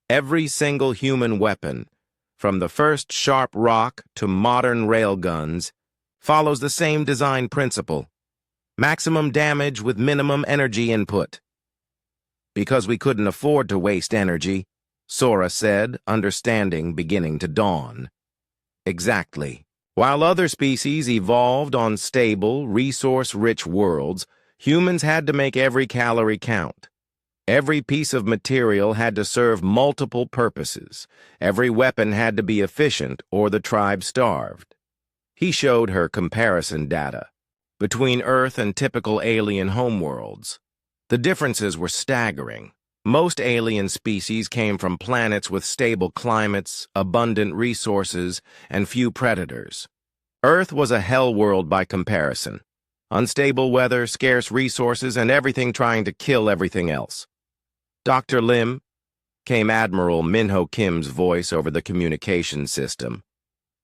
Speaker 1: Every single human weapon, from the first sharp rock to modern railguns, follows the same design principle: maximum damage with minimum energy input. Because we couldn't afford to waste energy, Sora said, understanding beginning to dawn. Exactly. While other species evolved on stable, resource-rich worlds, humans had to make every calorie count. Every piece of material had to serve multiple purposes. Every weapon had to be efficient, or the tribe starved. He showed her comparison data between Earth and typical alien homeworlds. The differences were staggering. Most alien species came from planets with stable climates, abundant resources, and few predators. Earth was a hell world by comparison. Unstable weather, scarce resources, and everything trying to kill everything else. Dr. Lim, came Admiral Minho Kim's voice over the communication system.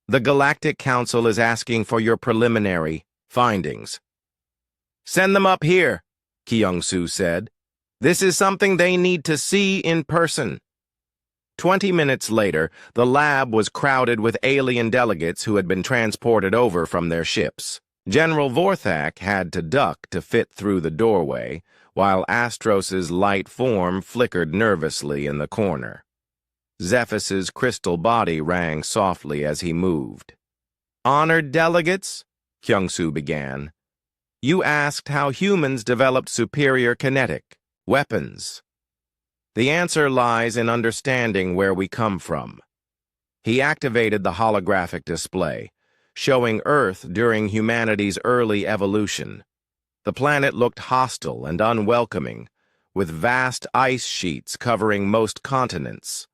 Speaker 1: The Galactic Council is asking for your preliminary findings. Send them up here, Kyung-soo said. This is something they need to see in person. 20 minutes later, the lab was crowded with alien delegates who had been transported over from their ships. General Vorthak had to duck to fit through the doorway, while Astros's light form flickered nervously in the corner. Zephyr's crystal body rang softly as he moved. Honored delegates, Kyung-soo began. You asked how humans developed superior kinetic weapons. The answer lies in understanding where we come from. He activated the holographic display, showing Earth during humanity's early evolution. The planet looked hostile and unwelcoming, with vast ice sheets covering most continents.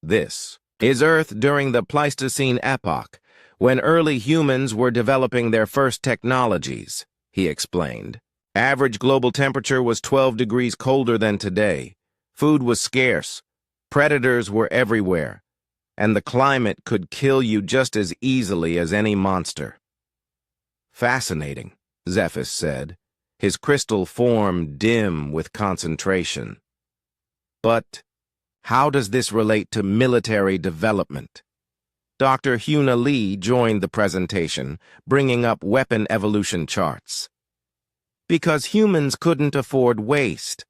Speaker 1: This is Earth during the Pleistocene epoch, when early humans were developing their first technologies, he explained. Average global temperature was 12 degrees colder than today. Food was scarce, predators were everywhere, and the climate could kill you just as easily as any monster. Fascinating, Zephyr said, his crystal form dim with concentration. But how does this relate to military development? Dr. Hyuna Lee joined the presentation, bringing up weapon evolution charts. Because humans couldn't afford waste.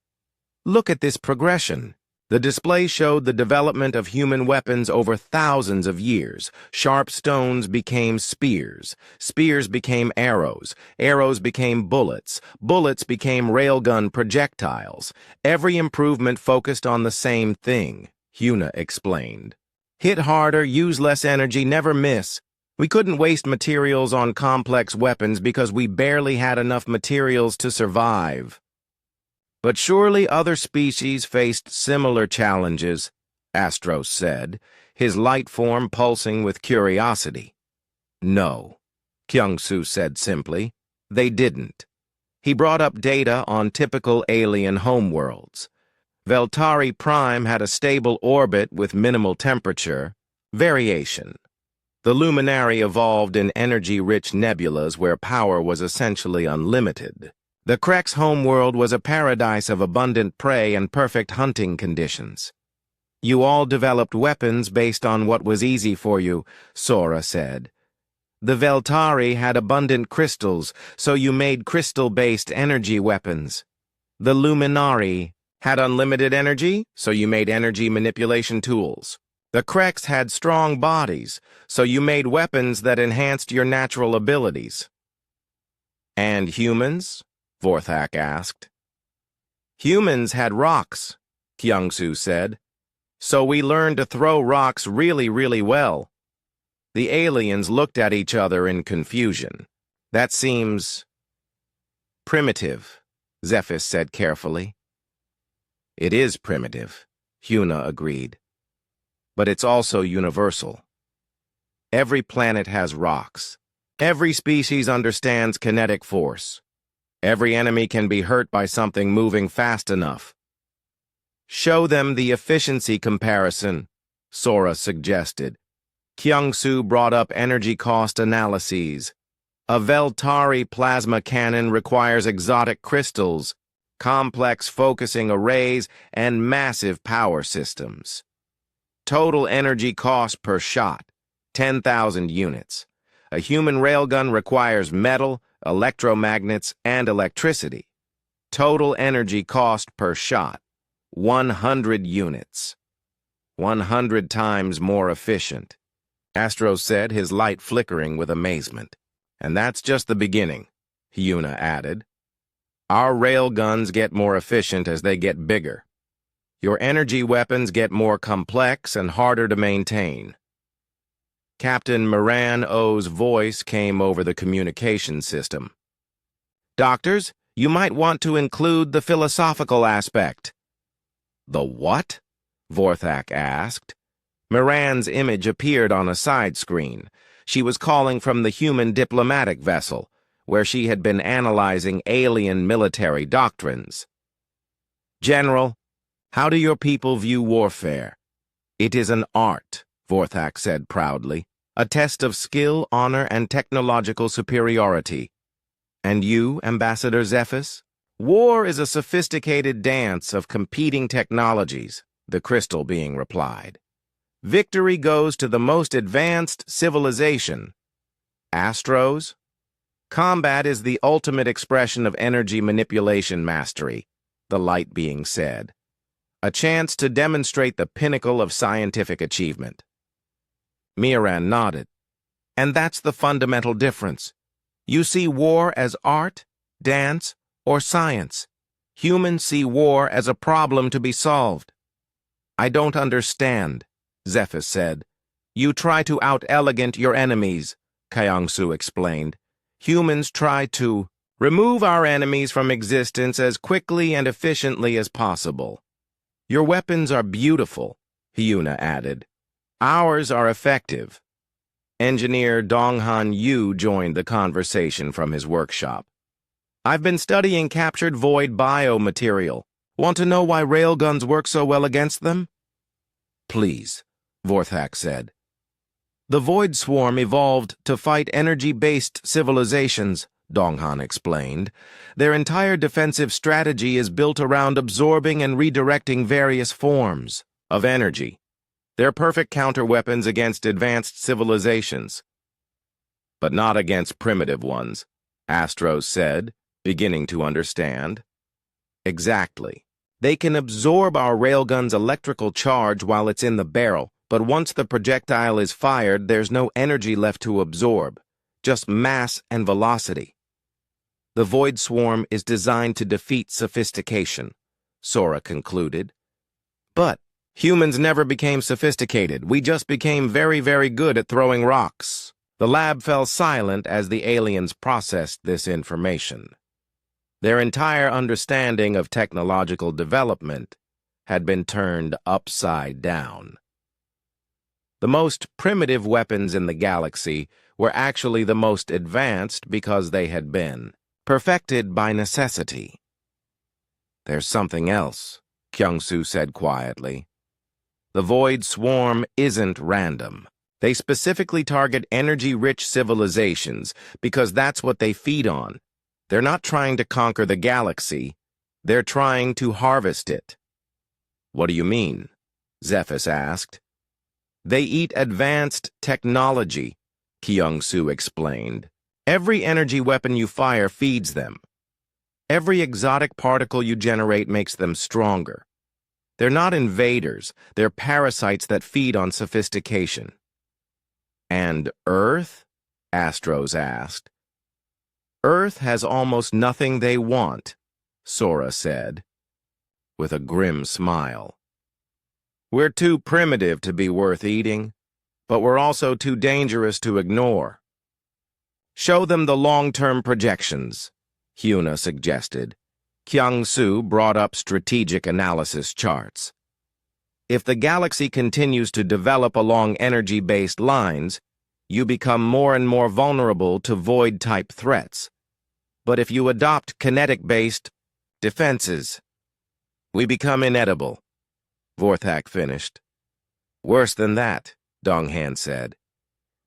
Speaker 1: Look at this progression. The display showed the development of human weapons over thousands of years. Sharp stones became spears. Spears became arrows. Arrows became bullets. Bullets became railgun projectiles. Every improvement focused on the same thing, Hyuna explained. Hit harder, use less energy, never miss. We couldn't waste materials on complex weapons because we barely had enough materials to survive. But surely other species faced similar challenges, Astros said, his light form pulsing with curiosity. No, Kyung-soo said simply, they didn't. He brought up data on typical alien homeworlds. Veltari Prime had a stable orbit with minimal temperature variation. The luminary evolved in energy-rich nebulas where power was essentially unlimited. The Krek's homeworld was a paradise of abundant prey and perfect hunting conditions. You all developed weapons based on what was easy for you, Sora said. The Veltari had abundant crystals, so you made crystal-based energy weapons. The Luminari had unlimited energy, so you made energy manipulation tools. The Kreks had strong bodies, so you made weapons that enhanced your natural abilities. And humans? Vorthak asked. Humans had rocks, Kyungsu said. So we learned to throw rocks really, really well. The aliens looked at each other in confusion. That seems primitive, Zephys said carefully. It is primitive, Huna agreed. But it's also universal. Every planet has rocks. Every species understands kinetic force. Every enemy can be hurt by something moving fast enough. Show them the efficiency comparison, Sora suggested. Kyungsu brought up energy cost analyses. A Veltari plasma cannon requires exotic crystals, complex focusing arrays, and massive power systems. Total energy cost per shot, 10,000 units. A human railgun requires metal, electromagnets, and electricity. Total energy cost per shot, 100 units. 100 times more efficient. Astro said, his light flickering with amazement. And that's just the beginning, Hyuna added. Our railguns get more efficient as they get bigger. Your energy weapons get more complex and harder to maintain. Captain Moran O's voice came over the communication system. Doctors, you might want to include the philosophical aspect. The what? Vorthak asked. Moran's image appeared on a side screen. She was calling from the human diplomatic vessel, where she had been analyzing alien military doctrines. General, how do your people view warfare? It is an art, Vorthak said proudly, a test of skill, honor, and technological superiority. And you, Ambassador Zephys? War is a sophisticated dance of competing technologies, the crystal being replied. Victory goes to the most advanced civilization. Astros? Combat is the ultimate expression of energy manipulation mastery, the light being said. A chance to demonstrate the pinnacle of scientific achievement. Miran nodded. And that's the fundamental difference. You see war as art, dance, or science. Humans see war as a problem to be solved. I don't understand, Zephys said. You try to out-elegant your enemies, Kyungsu explained. Humans try to remove our enemies from existence as quickly and efficiently as possible. Your weapons are beautiful, Hyuna added. Ours are effective. Engineer Donghan Yu joined the conversation from his workshop. I've been studying captured void biomaterial. Want to know why railguns work so well against them? Please, Vorthak said. The Void Swarm evolved to fight energy-based civilizations, Donghan explained. Their entire defensive strategy is built around absorbing and redirecting various forms of energy. They're perfect counter-weapons against advanced civilizations. But not against primitive ones, Astro said, beginning to understand. Exactly. They can absorb our railgun's electrical charge while it's in the barrel, but once the projectile is fired, there's no energy left to absorb, just mass and velocity. The Void Swarm is designed to defeat sophistication, Sora concluded. But humans never became sophisticated. We just became very, very good at throwing rocks. The lab fell silent as the aliens processed this information. Their entire understanding of technological development had been turned upside down. The most primitive weapons in the galaxy were actually the most advanced because they had been perfected by necessity. There's something else, Kyungsu said quietly. The Void Swarm isn't random. They specifically target energy-rich civilizations because that's what they feed on. They're not trying to conquer the galaxy. They're trying to harvest it. What do you mean? Zephys asked. They eat advanced technology, Kyung-Soo explained. Every energy weapon you fire feeds them. Every exotic particle you generate makes them stronger. They're not invaders, they're parasites that feed on sophistication. And Earth? Astros asked. Earth has almost nothing they want, Sora said, with a grim smile. We're too primitive to be worth eating, but we're also too dangerous to ignore. Show them the long-term projections, Hyuna suggested. Kyung-Soo brought up strategic analysis charts. If the galaxy continues to develop along energy-based lines, you become more and more vulnerable to void-type threats. But if you adopt kinetic-based defenses, we become inedible, Vorthak finished. Worse than that, Donghan said.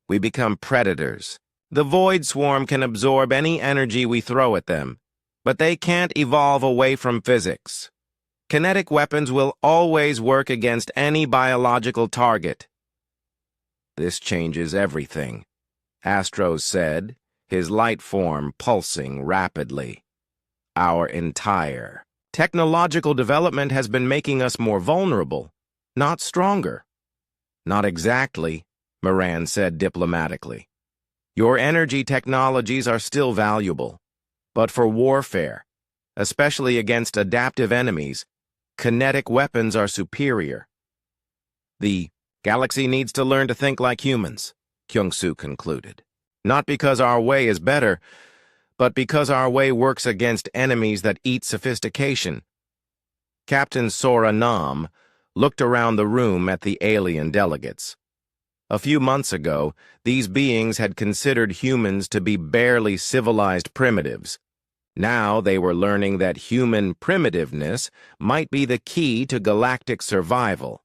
Speaker 1: We become predators. The Void Swarm can absorb any energy we throw at them, but they can't evolve away from physics. Kinetic weapons will always work against any biological target. This changes everything, Astros said, his light form pulsing rapidly. Our entire technological development has been making us more vulnerable, not stronger. Not exactly, Moran said diplomatically. Your energy technologies are still valuable, but for warfare, especially against adaptive enemies, kinetic weapons are superior. The galaxy needs to learn to think like humans, Kyung-Soo concluded. Not because our way is better, but because our way works against enemies that eat sophistication. Captain Sora Nam looked around the room at the alien delegates. A few months ago, these beings had considered humans to be barely civilized primitives. Now they were learning that human primitiveness might be the key to galactic survival.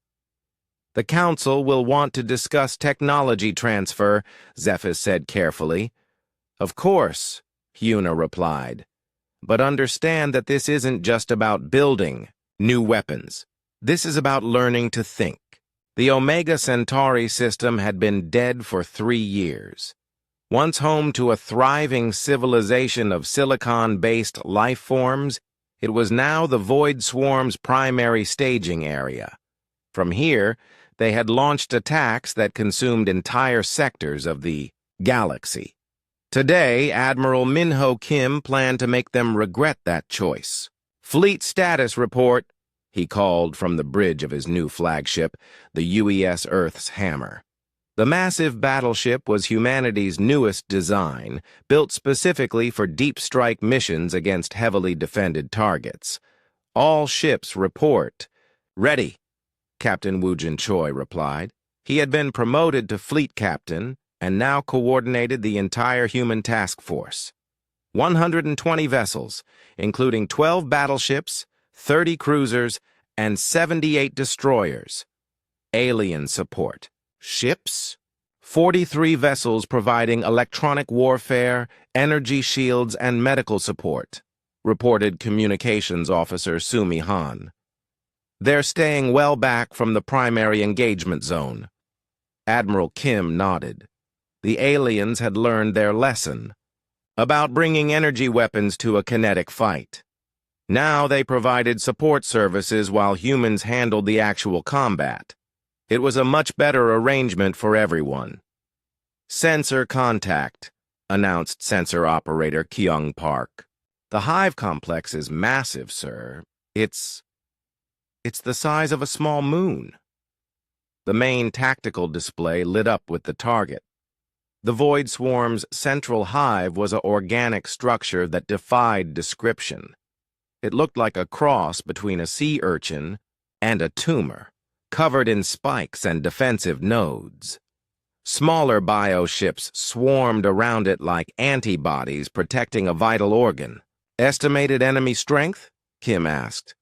Speaker 1: The Council will want to discuss technology transfer, Zephys said carefully. Of course, Hyuna replied. But understand that this isn't just about building new weapons. This is about learning to think. The Omega Centauri system had been dead for 3 years. Once home to a thriving civilization of silicon-based life forms, it was now the Void Swarm's primary staging area. From here, they had launched attacks that consumed entire sectors of the galaxy. Today, Admiral Minho Kim planned to make them regret that choice. Fleet status report, he called from the bridge of his new flagship, the UES Earth's Hammer. The massive battleship was humanity's newest design, built specifically for deep strike missions against heavily defended targets. All ships report. Ready, Captain Woojin Choi replied. He had been promoted to fleet captain and now coordinated the entire human task force. 120 vessels, including 12 battleships, 30 cruisers, and 78 destroyers. Alien support. Ships? 43 vessels providing electronic warfare, energy shields, and medical support, reported Communications Officer Sumi Han. They're staying well back from the primary engagement zone. Admiral Kim nodded. The aliens had learned their lesson about bringing energy weapons to a kinetic fight. Now they provided support services while humans handled the actual combat. It was a much better arrangement for everyone. Sensor contact, announced sensor operator Kyung Park. The hive complex is massive, sir. It's the size of a small moon. The main tactical display lit up with the target. The Void Swarm's central hive was an organic structure that defied description. It looked like a cross between a sea urchin and a tumor, covered in spikes and defensive nodes. Smaller bioships swarmed around it like antibodies protecting a vital organ. Estimated enemy strength? Kim asked.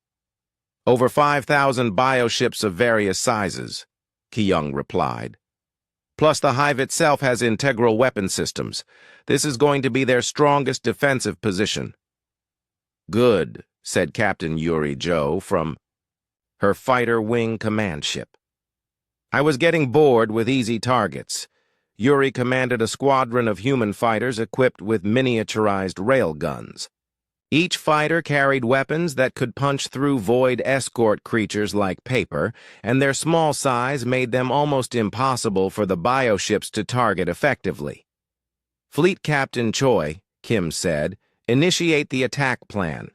Speaker 1: Over 5,000 bioships of various sizes, Kyung replied. Plus, the hive itself has integral weapon systems. This is going to be their strongest defensive position. Good, said Captain Yuri Jo from her fighter wing command ship. I was getting bored with easy targets. Yuri commanded a squadron of human fighters equipped with miniaturized railguns. Each fighter carried weapons that could punch through void escort creatures like paper, and their small size made them almost impossible for the bioships to target effectively. Fleet Captain Choi, Kim said, initiate the attack plan.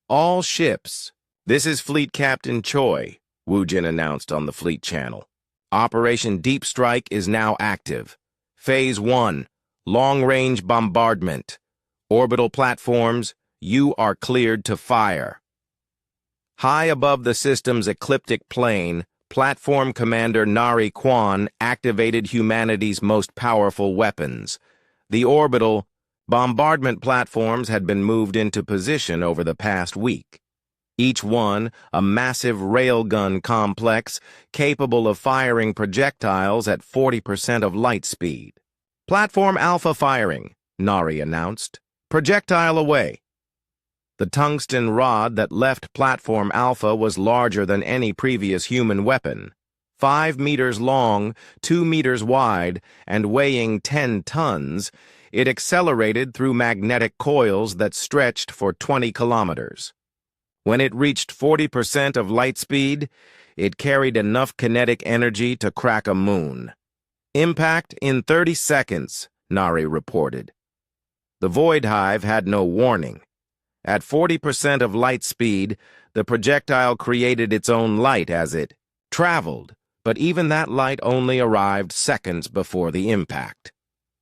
Speaker 1: All ships. This is Fleet Captain Choi, Woo Jin announced on the Fleet Channel. Operation Deep Strike is now active. Phase 1, long-range bombardment. Orbital platforms, you are cleared to fire. High above the system's ecliptic plane, Platform Commander Nari Kwan activated humanity's most powerful weapons. The orbital bombardment platforms had been moved into position over the past week. Each one, a massive railgun complex capable of firing projectiles at 40% of light speed. Platform Alpha firing, Nari announced. Projectile away. The tungsten rod that left Platform Alpha was larger than any previous human weapon. 5 meters long, 2 meters wide, and weighing 10 tons, it accelerated through magnetic coils that stretched for 20 kilometers. When it reached 40% of light speed, it carried enough kinetic energy to crack a moon. Impact in 30 seconds, Nari reported. The Void Hive had no warning. At 40% of light speed, the projectile created its own light as it traveled, but even that light only arrived seconds before the impact.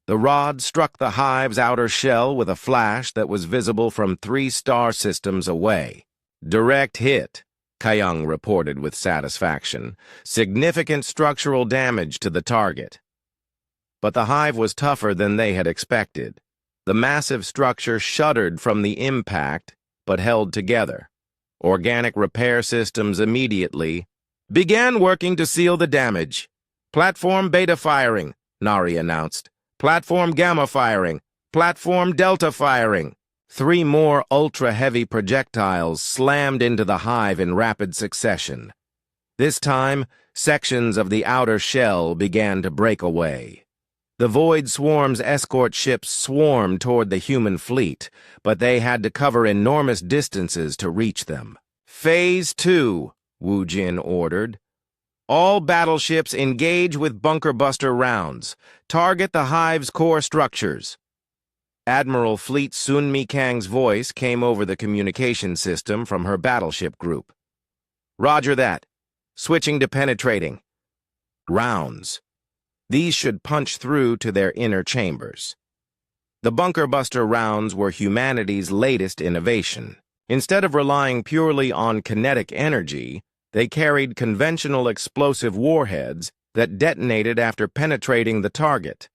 Speaker 1: The rod struck the Hive's outer shell with a flash that was visible from 3 star systems away. Direct hit, Kayung reported with satisfaction. Significant structural damage to the target. But the Hive was tougher than they had expected. The massive structure shuddered from the impact, but held together. Organic repair systems immediately began working to seal the damage. Platform Beta firing, Nari announced. Platform Gamma firing. Platform Delta firing. 3 more ultra-heavy projectiles slammed into the Hive in rapid succession. This time, sections of the outer shell began to break away. The Void Swarm's escort ships swarmed toward the human fleet, but they had to cover enormous distances to reach them. Phase 2, Woo Jin ordered. All battleships engage with bunker buster rounds. Target the Hive's core structures. Admiral Fleet Sun Mi Kang's voice came over the communication system from her battleship group. Roger that. Switching to penetrating. Rounds. These should punch through to their inner chambers. The bunker buster rounds were humanity's latest innovation. Instead of relying purely on kinetic energy, they carried conventional explosive warheads that detonated after penetrating the target.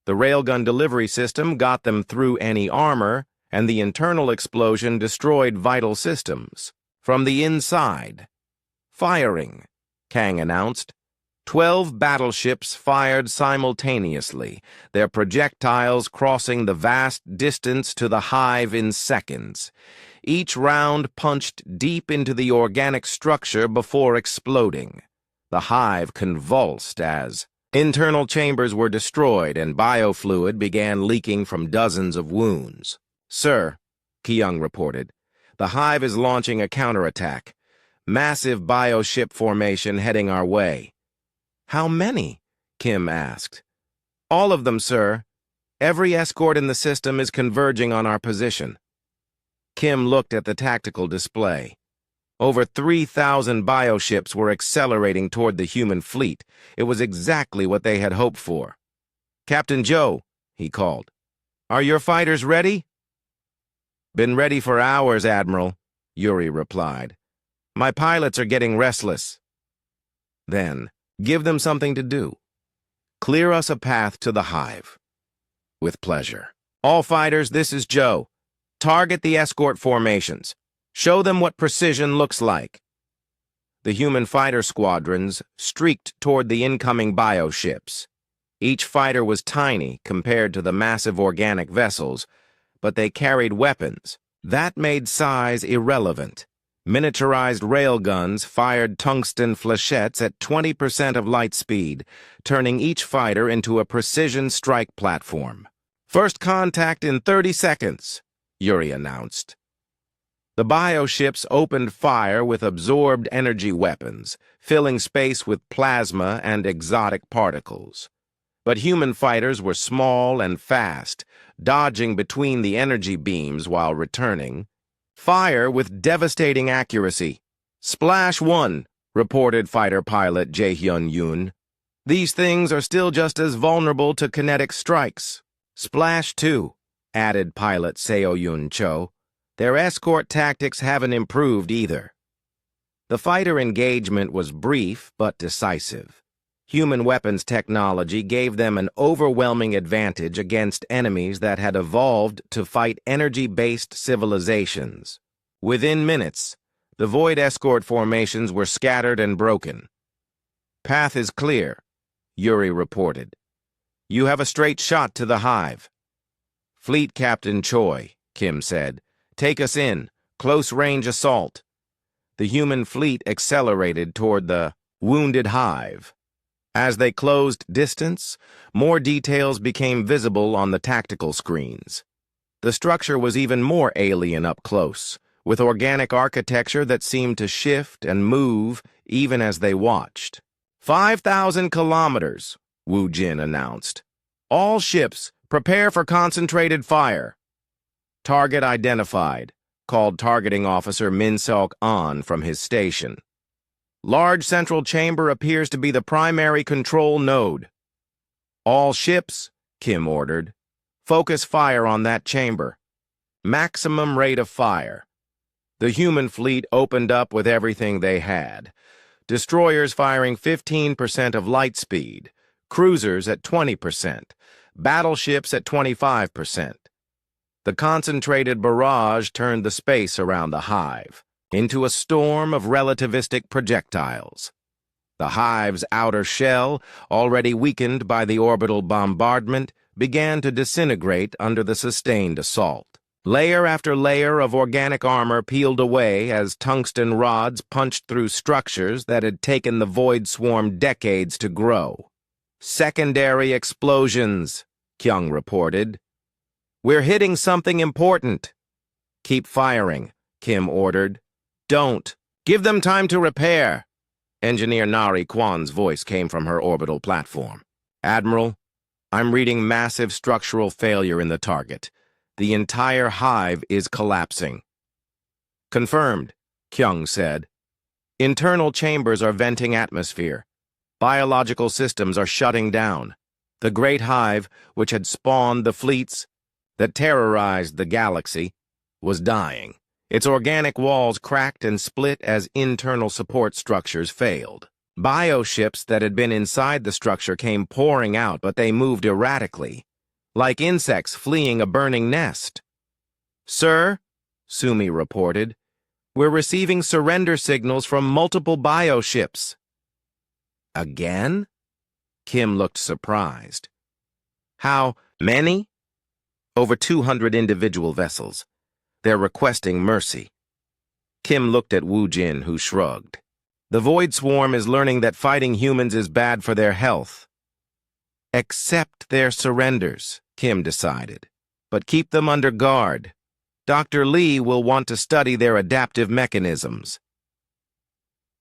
Speaker 1: The railgun delivery system got them through any armor, and the internal explosion destroyed vital systems. From the inside. Firing, Kang announced. 12 battleships fired simultaneously, their projectiles crossing the vast distance to the Hive in seconds. Each round punched deep into the organic structure before exploding. The Hive convulsed as internal chambers were destroyed and biofluid began leaking from dozens of wounds. Sir, Kyung reported, the Hive is launching a counterattack. Massive bioship formation heading our way. How many? Kim asked. All of them, sir. Every escort in the system is converging on our position. Kim looked at the tactical display. Over 3,000 bioships were accelerating toward the human fleet. It was exactly what they had hoped for. Captain Joe, he called. Are your fighters ready? Been ready for hours, Admiral, Yuri replied. My pilots are getting restless. Then, give them something to do. Clear us a path to the Hive. With pleasure. All fighters, this is Joe. Target the escort formations. Show them what precision looks like. The human fighter squadrons streaked toward the incoming bioships. Each fighter was tiny compared to the massive organic vessels, but they carried weapons. That made size irrelevant. Miniaturized railguns fired tungsten flechettes at 20% of light speed, turning each fighter into a precision strike platform. "First contact in 30 seconds, Yuri announced. The bioships opened fire with absorbed energy weapons, filling space with plasma and exotic particles. But human fighters were small and fast, dodging between the energy beams while returning. Fire with devastating accuracy. "Splash 1, reported fighter pilot Jae-hyun Yoon. "These things are still just as vulnerable to kinetic strikes." "Splash 2, added pilot Seo-yoon Cho. "Their escort tactics haven't improved either." The fighter engagement was brief but decisive. Human weapons technology gave them an overwhelming advantage against enemies that had evolved to fight energy-based civilizations. Within minutes, the Void escort formations were scattered and broken. "Path is clear," Yuri reported. "You have a straight shot to the hive." "Fleet Captain Choi," Kim said. "Take us in. Close-range assault." The human fleet accelerated toward the wounded hive. As they closed distance, more details became visible on the tactical screens. The structure was even more alien up close, with organic architecture that seemed to shift and move even as they watched. 5,000 kilometers, Wu Jin announced. "All ships, prepare for concentrated fire." "Target identified," called Targeting Officer Min Seok An from his station. "Large central chamber appears to be the primary control node." "All ships," Kim ordered. "Focus fire on that chamber. Maximum rate of fire." The human fleet opened up with everything they had. Destroyers firing 15% of light speed, cruisers at 20%, battleships at 25%. The concentrated barrage turned the space around the hive into a storm of relativistic projectiles. The hive's outer shell, already weakened by the orbital bombardment, began to disintegrate under the sustained assault. Layer after layer of organic armor peeled away as tungsten rods punched through structures that had taken the Void Swarm decades to grow. "Secondary explosions," Kyung reported. "We're hitting something important." "Keep firing," Kim ordered. "Don't. Give them time to repair." Engineer Nari Kwan's voice came from her orbital platform. "Admiral, I'm reading massive structural failure in the target. The entire hive is collapsing." "Confirmed," Kyung said. "Internal chambers are venting atmosphere. Biological systems are shutting down. The great hive, which had spawned the fleets that terrorized the galaxy, was dying. Its organic walls cracked and split as internal support structures failed. Bioships that had been inside the structure came pouring out, but they moved erratically, like insects fleeing a burning nest. "Sir," Sumi reported, "we're receiving surrender signals from multiple bioships." "Again?" Kim looked surprised. "How many?" "Over 200 individual vessels. They're requesting mercy." Kim looked at Wu Jin, who shrugged. "The Void Swarm is learning that fighting humans is bad for their health." "Accept their surrenders," Kim decided, "but keep them under guard. Dr. Lee will want to study their adaptive mechanisms."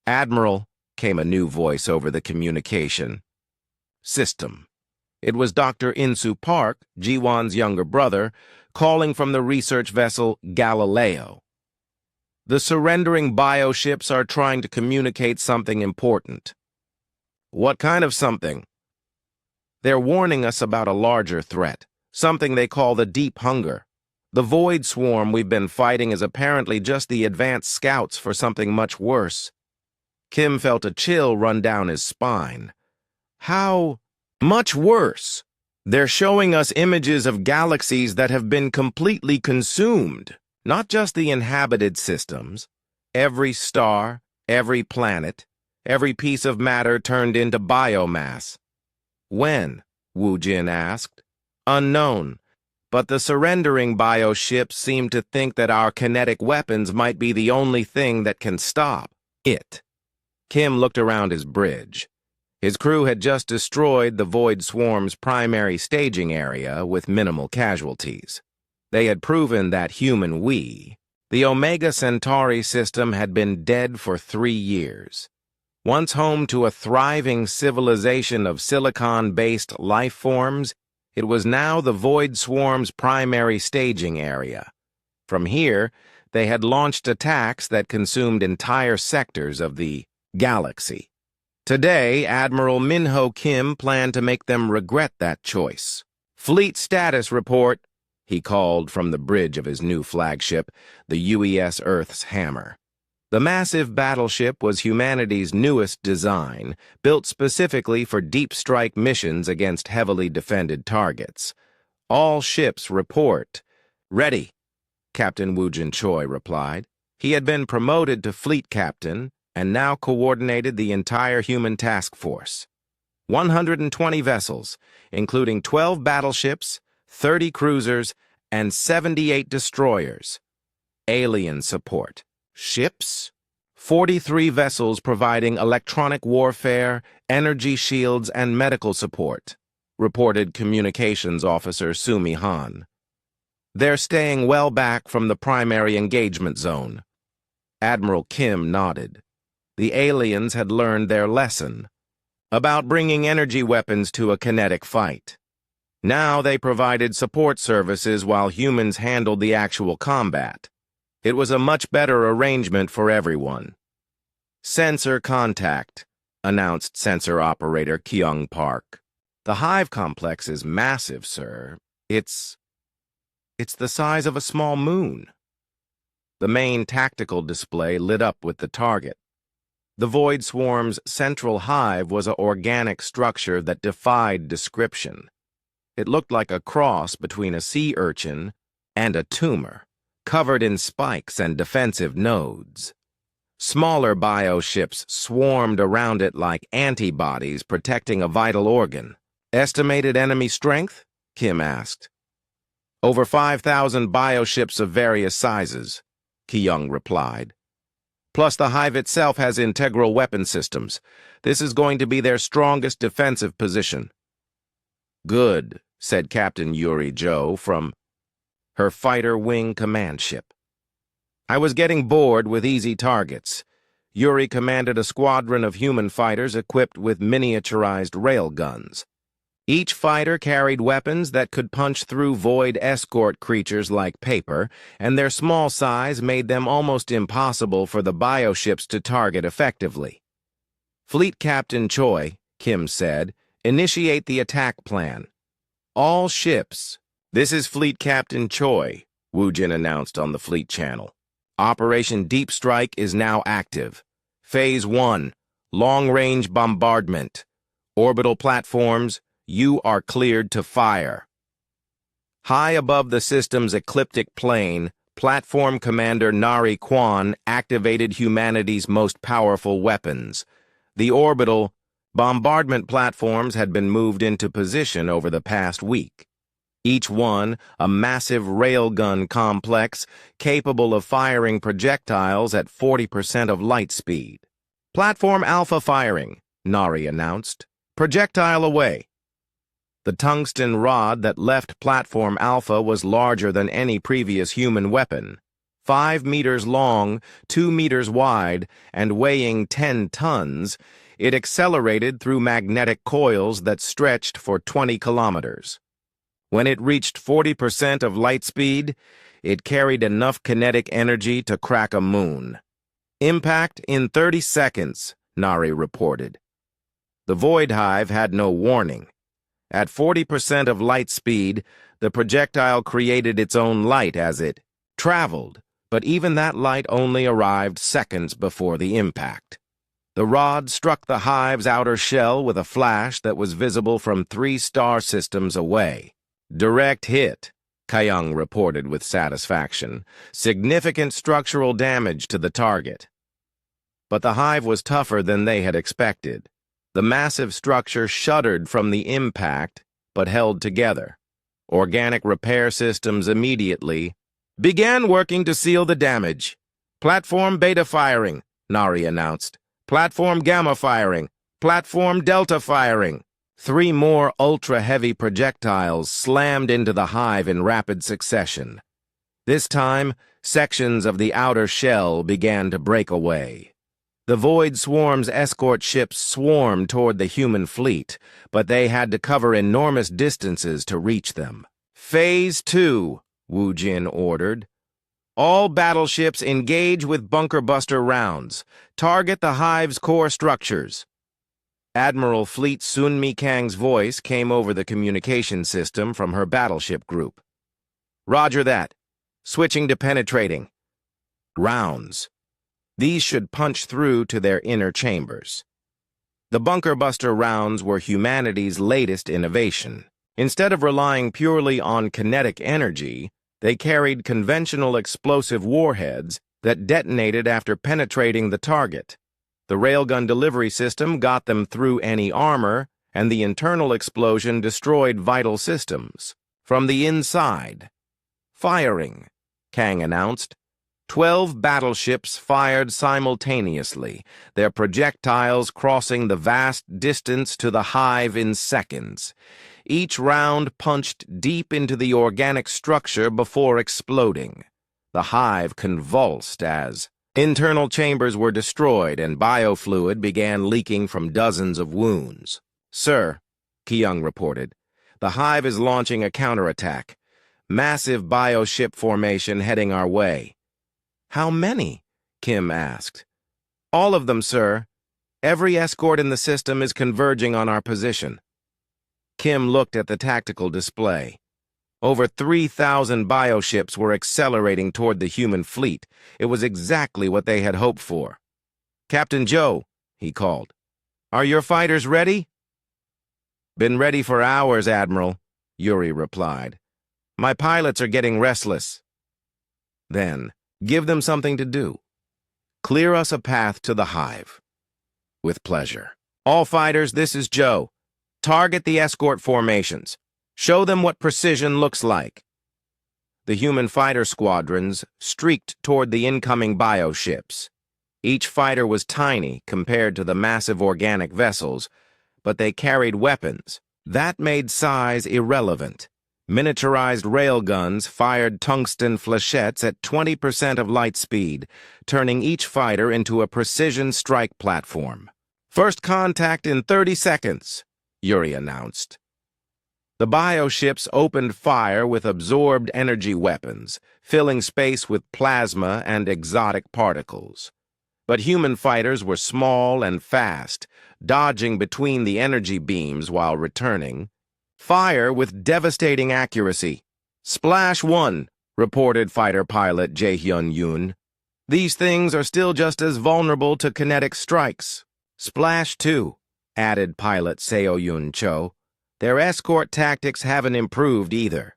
Speaker 1: "Admiral," came a new voice over the communication system. It was Dr. Insu Park, Jiwon's younger brother, calling from the research vessel Galileo. "The surrendering bioships are trying to communicate something important." "What kind of something?" "They're warning us about a larger threat, something they call the Deep Hunger. The Void Swarm we've been fighting is apparently just the advanced scouts for something much worse." Kim felt a chill run down his spine. "How much worse?" "They're showing us images of galaxies that have been completely consumed, not just the inhabited systems. Every star, every planet, every piece of matter turned into biomass." "When?" Wu Jin asked. Unknown, but the surrendering bioships seem to think that our kinetic weapons might be the only thing that can stop it. Kim looked around his bridge. His crew had just destroyed the Void Swarm's primary staging area with minimal casualties. They had proven that the Omega Centauri system had been dead for 3 years. Once home to a thriving civilization of silicon-based life forms, it was now the Void Swarm's primary staging area. From here, they had launched attacks that consumed entire sectors of the galaxy. Today, Admiral Minho Kim planned to make them regret that choice. Fleet status report, he called from the bridge of his new flagship, the UES Earth's Hammer. The massive battleship was humanity's newest design, built specifically for deep strike missions against heavily defended targets. All ships report. Ready, Captain Woojin Choi replied. He had been promoted to fleet captain and now coordinated the entire human task force. 120 vessels, including 12 battleships, 30 cruisers, and 78 destroyers. Alien support. Ships? 43 vessels providing electronic warfare, energy shields, and medical support, reported Communications Officer Sumi Han. They're staying well back from the primary engagement zone. Admiral Kim nodded. The aliens had learned their lesson about bringing energy weapons to a kinetic fight. Now they provided support services while humans handled the actual combat. It was a much better arrangement for everyone. Sensor contact, announced sensor operator Kyung Park. The hive complex is massive, sir. It's the size of a small moon. The main tactical display lit up with the target. The Void Swarm's central hive was an organic structure that defied description. It looked like a cross between a sea urchin and a tumor, covered in spikes and defensive nodes. Smaller bioships swarmed around it like antibodies protecting a vital organ. Estimated enemy strength? Kim asked. Over 5,000 bioships of various sizes, Kyung replied. Plus the hive itself has integral weapon systems. This is going to be their strongest defensive position. Good, said Captain Yuri Jo from her fighter wing command ship. I was getting bored with easy targets. Yuri commanded a squadron of human fighters equipped with miniaturized railguns. Each fighter carried weapons that could punch through void escort creatures like paper, and their small size made them almost impossible for the bioships to target effectively. Fleet Captain Choi, Kim said, initiate the attack plan. All ships. This is Fleet Captain Choi, Woojin announced on the fleet channel. Operation Deep Strike is now active. Phase 1, long-range bombardment. Orbital platforms, you are cleared to fire. High above the system's ecliptic plane, Platform Commander Nari Kwan activated humanity's most powerful weapons. The orbital bombardment platforms had been moved into position over the past week. Each one a massive railgun complex capable of firing projectiles at 40% of light speed. Platform Alpha firing, Nari announced. Projectile away. The tungsten rod that left Platform Alpha was larger than any previous human weapon. 5 meters long, 2 meters wide, and weighing 10 tons, it accelerated through magnetic coils that stretched for 20 kilometers. When it reached 40% of light speed, it carried enough kinetic energy to crack a moon. Impact in 30 seconds, Nari reported. The Void Hive had no warning. At 40% of light speed, the projectile created its own light as it traveled, but even that light only arrived seconds before the impact. The rod struck the hive's outer shell with a flash that was visible from 3 star systems away. Direct hit, Kyung reported with satisfaction. Significant structural damage to the target. But the hive was tougher than they had expected. The massive structure shuddered from the impact, but held together. Organic repair systems immediately began working to seal the damage. Platform beta firing, Nari announced. Platform gamma firing. Platform delta firing. 3 more ultra-heavy projectiles slammed into the hive in rapid succession. This time, sections of the outer shell began to break away. The Void Swarm's escort ships swarmed toward the human fleet, but they had to cover enormous distances to reach them. Phase 2, Wu Jin ordered. All battleships engage with bunker buster rounds. Target the hive's core structures. Admiral Fleet Sun Mikang's voice came over the communication system from her battleship group. Roger that. Switching to penetrating. Rounds. These should punch through to their inner chambers. The bunker buster rounds were humanity's latest innovation. Instead of relying purely on kinetic energy, they carried conventional explosive warheads that detonated after penetrating the target. The railgun delivery system got them through any armor, and the internal explosion destroyed vital systems. From the inside. Firing, Kang announced. 12 battleships fired simultaneously, their projectiles crossing the vast distance to the hive in seconds. Each round punched deep into the organic structure before exploding. The hive convulsed as internal chambers were destroyed and biofluid began leaking from dozens of wounds. Sir, Kyung reported, the hive is launching a counterattack. Massive bioship formation heading our way. How many? Kim asked. All of them, sir. Every escort in the system is converging on our position. Kim looked at the tactical display. Over 3,000 bioships were accelerating toward the human fleet. It was exactly what they had hoped for. Captain Joe, he called. Are your fighters ready? Been ready for hours, Admiral, Yuri replied. My pilots are getting restless. Then, give them something to do. Clear us a path to the hive. With pleasure. All fighters, this is Joe. Target the escort formations. Show them what precision looks like. The human fighter squadrons streaked toward the incoming bioships. Each fighter was tiny compared to the massive organic vessels, but they carried weapons. That made size irrelevant. Miniaturized railguns fired tungsten flechettes at 20% of light speed, turning each fighter into a precision strike platform. First contact in 30 seconds, Yuri announced. The bioships opened fire with absorbed energy weapons, filling space with plasma and exotic particles. But human fighters were small and fast, dodging between the energy beams while returning. Fire with devastating accuracy. Splash 1, reported fighter pilot Jae-hyun Yoon. These things are still just as vulnerable to kinetic strikes. Splash 2, added pilot Seo-yoon Cho. Their escort tactics haven't improved either.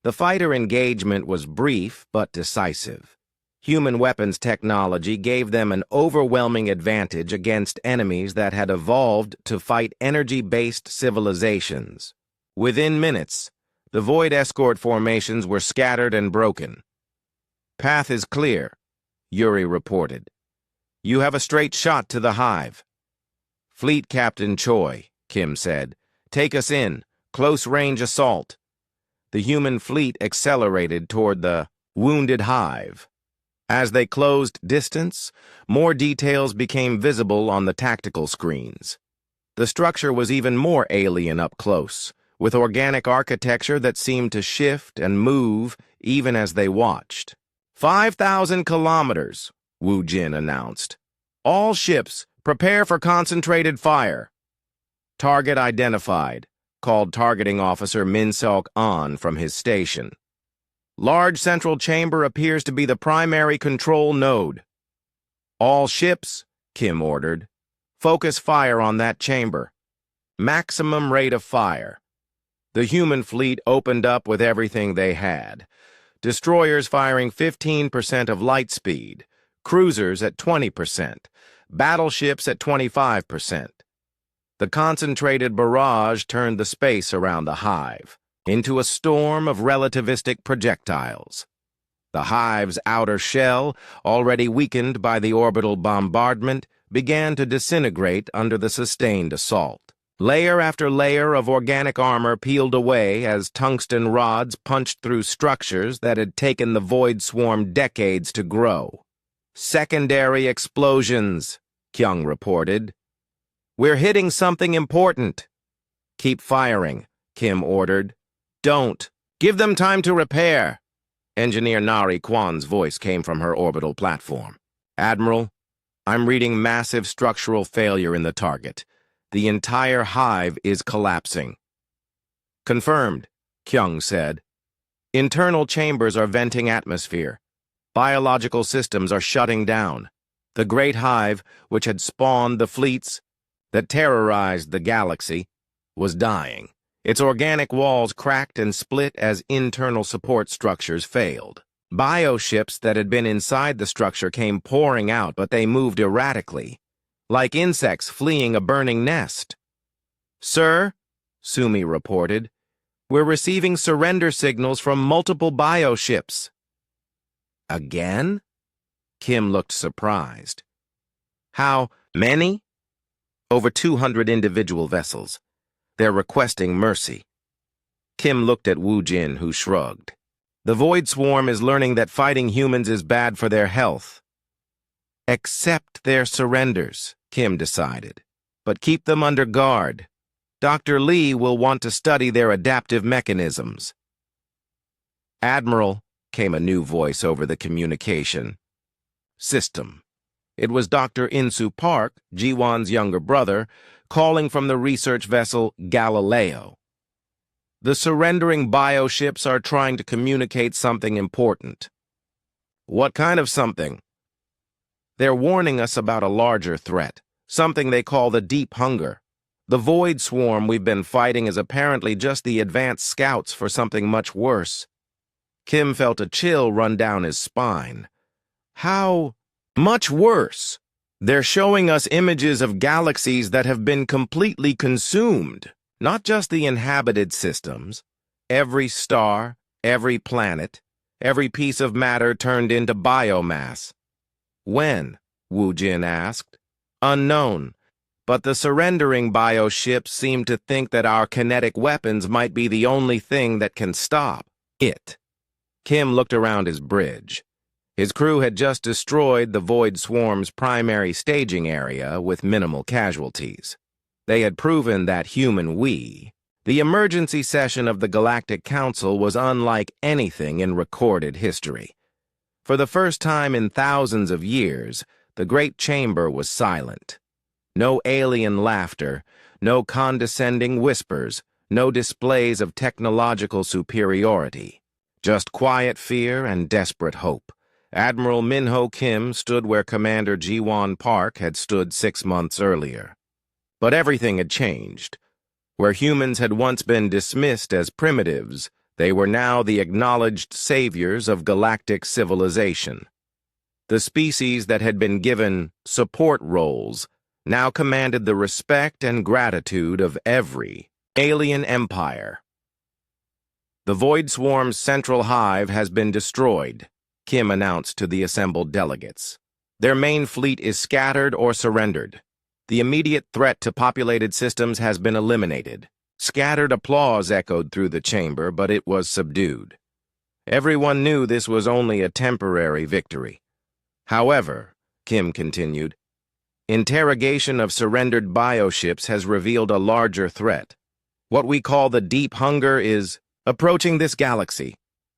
Speaker 1: The fighter engagement was brief but decisive. Human weapons technology gave them an overwhelming advantage against enemies that had evolved to fight energy-based civilizations. Within minutes, the Void escort formations were scattered and broken. Path is clear, Yuri reported. You have a straight shot to the hive. Fleet Captain Choi, Kim said. Take us in. Close-range assault. The human fleet accelerated toward the wounded hive. As they closed distance, more details became visible on the tactical screens. The structure was even more alien up close, with organic architecture that seemed to shift and move even as they watched. 5,000 kilometers, Wu Jin announced. All ships, prepare for concentrated fire. Target identified, called Targeting Officer Min Seok An from his station. Large central chamber appears to be the primary control node. All ships, Kim ordered. Focus fire on that chamber. Maximum rate of fire. The human fleet opened up with everything they had. Destroyers firing 15% of light speed, cruisers at 20%, battleships at 25%. The concentrated barrage turned the space around the hive into a storm of relativistic projectiles. The hive's outer shell, already weakened by the orbital bombardment, began to disintegrate under the sustained assault. Layer after layer of organic armor peeled away as tungsten rods punched through structures that had taken the Void Swarm decades to grow. "Secondary explosions," Kyung reported. "We're hitting something important." "Keep firing," Kim ordered. "Don't. Give them time to repair." Engineer Nari Kwan's voice came from her orbital platform. "Admiral, I'm reading massive structural failure in the target. The entire hive is collapsing." "Confirmed," Kyung said. "Internal chambers are venting atmosphere. Biological systems are shutting down. The great hive, which had spawned the fleets that terrorized the galaxy, was dying. Its organic walls cracked and split as internal support structures failed. Bioships that had been inside the structure came pouring out, but they moved erratically, like insects fleeing a burning nest. "Sir," Sumi reported, "we're receiving surrender signals from multiple bioships." "Again?" Kim looked surprised. "How many?" "Over 200 individual vessels. They're requesting mercy." Kim looked at Wu Jin, who shrugged. "The Void Swarm is learning that fighting humans is bad for their health." "Accept their surrenders," Kim decided, "but keep them under guard. Dr. Lee will want to study their adaptive mechanisms." "Admiral," came a new voice over the communication system. It was Dr. Insu Park, Jiwon's younger brother, calling from the research vessel Galileo. "The surrendering bioships are trying to communicate something important." "What kind of something?" "They're warning us about a larger threat, something they call the Deep Hunger. The Void Swarm we've been fighting is apparently just the advanced scouts for something much worse." Kim felt a chill run down his spine. "How much worse?" "They're showing us images of galaxies that have been completely consumed, not just the inhabited systems. Every star, every planet, every piece of matter turned into biomass." "When?" Wu Jin asked. "Unknown, but the surrendering bioships seem to think that our kinetic weapons might be the only thing that can stop it." Kim looked around his bridge. His crew had just destroyed the Void Swarm's primary staging area with minimal casualties. They had proven that the emergency session of the Galactic Council was unlike anything in recorded history. For the first time in thousands of years, the Great Chamber was silent. No alien laughter, no condescending whispers, no displays of technological superiority. Just quiet fear and desperate hope. Admiral Minho Kim stood where Commander Jiwon Park had stood 6 months earlier. But everything had changed. Where humans had once been dismissed as primitives, they were now the acknowledged saviors of galactic civilization. The species that had been given support roles now commanded the respect and gratitude of every alien empire. "The Void Swarm's central hive has been destroyed," Kim announced to the assembled delegates. "Their main fleet is scattered or surrendered. The immediate threat to populated systems has been eliminated." Scattered applause echoed through the chamber, but it was subdued. Everyone knew this was only a temporary victory. "However," Kim continued, "interrogation of surrendered bioships has revealed a larger threat. What we call the Deep Hunger is approaching this galaxy.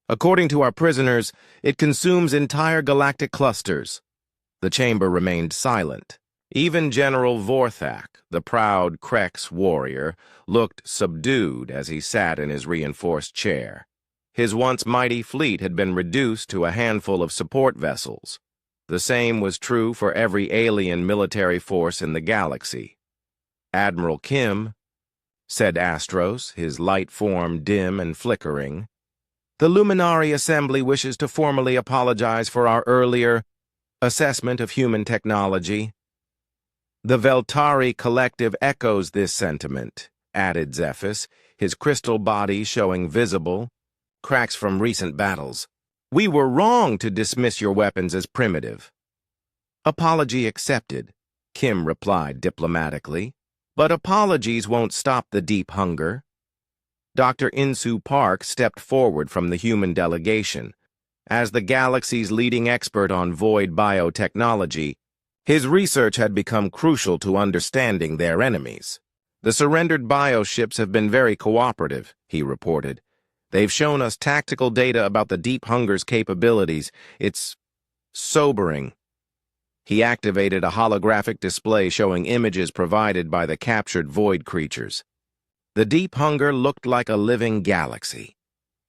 Speaker 1: According to our prisoners, it consumes entire galactic clusters." The chamber remained silent. Even General Vorthak, the proud Krex warrior, looked subdued as he sat in his reinforced chair. His once mighty fleet had been reduced to a handful of support vessels. The same was true for every alien military force in the galaxy. "Admiral Kim," said Astros, his light form dim and flickering, "the Luminary Assembly wishes to formally apologize for our earlier assessment of human technology." The Veltari collective echoes this sentiment, added Zephys, his crystal body showing visible cracks from recent battles. We were wrong to dismiss your weapons as primitive. Apology accepted, Kim replied diplomatically. But apologies won't stop the deep hunger. Dr. Insu Park stepped forward from the human delegation. As the galaxy's leading expert on void biotechnology, his research had become crucial to understanding their enemies. The surrendered bioships have been very cooperative, he reported. They've shown us tactical data about the deep hunger's capabilities. It's sobering. He activated a holographic display showing images provided by the captured void creatures. The deep hunger looked like a living galaxy.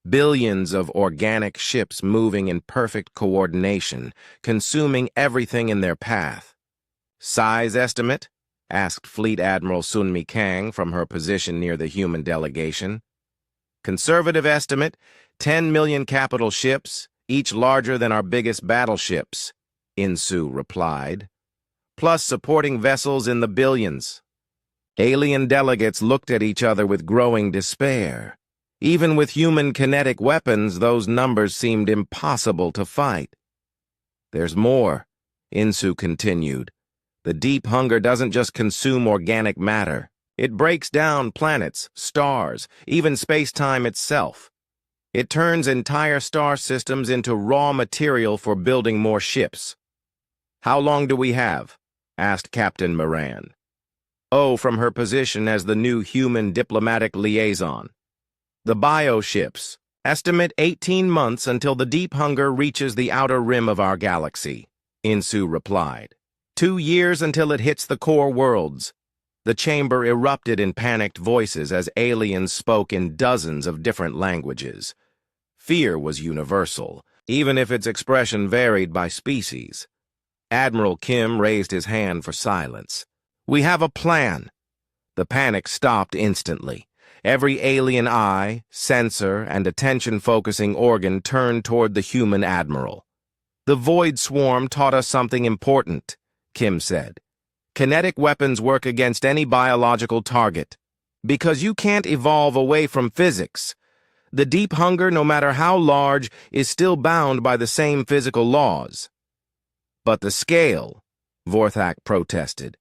Speaker 1: Billions of organic ships moving in perfect coordination, consuming everything in their path. Size estimate? Asked Fleet Admiral Sunmi Kang from her position near the human delegation. Conservative estimate, 10 million capital ships, each larger than our biggest battleships, Insu replied, plus supporting vessels in the billions. Alien delegates looked at each other with growing despair. Even with human kinetic weapons, those numbers seemed impossible to fight. There's more, Insu continued. The deep hunger doesn't just consume organic matter. It breaks down planets, stars, even space-time itself. It turns entire star systems into raw material for building more ships. How long do we have? Asked Captain Moran. Oh, from her position as the new human diplomatic liaison. The bioships. Estimate 18 months until the deep hunger reaches the outer rim of our galaxy, Insu replied. 2 years until it hits the core worlds. The chamber erupted in panicked voices as aliens spoke in dozens of different languages. Fear was universal, even if its expression varied by species. Admiral Kim raised his hand for silence. We have a plan. The panic stopped instantly. Every alien eye, sensor, and attention-focusing organ turned toward the human admiral. The Void Swarm taught us something important, Kim said. Kinetic weapons work against any biological target. Because you can't evolve away from physics. The deep hunger, no matter how large, is still bound by the same physical laws. But the scale, Vorthak protested.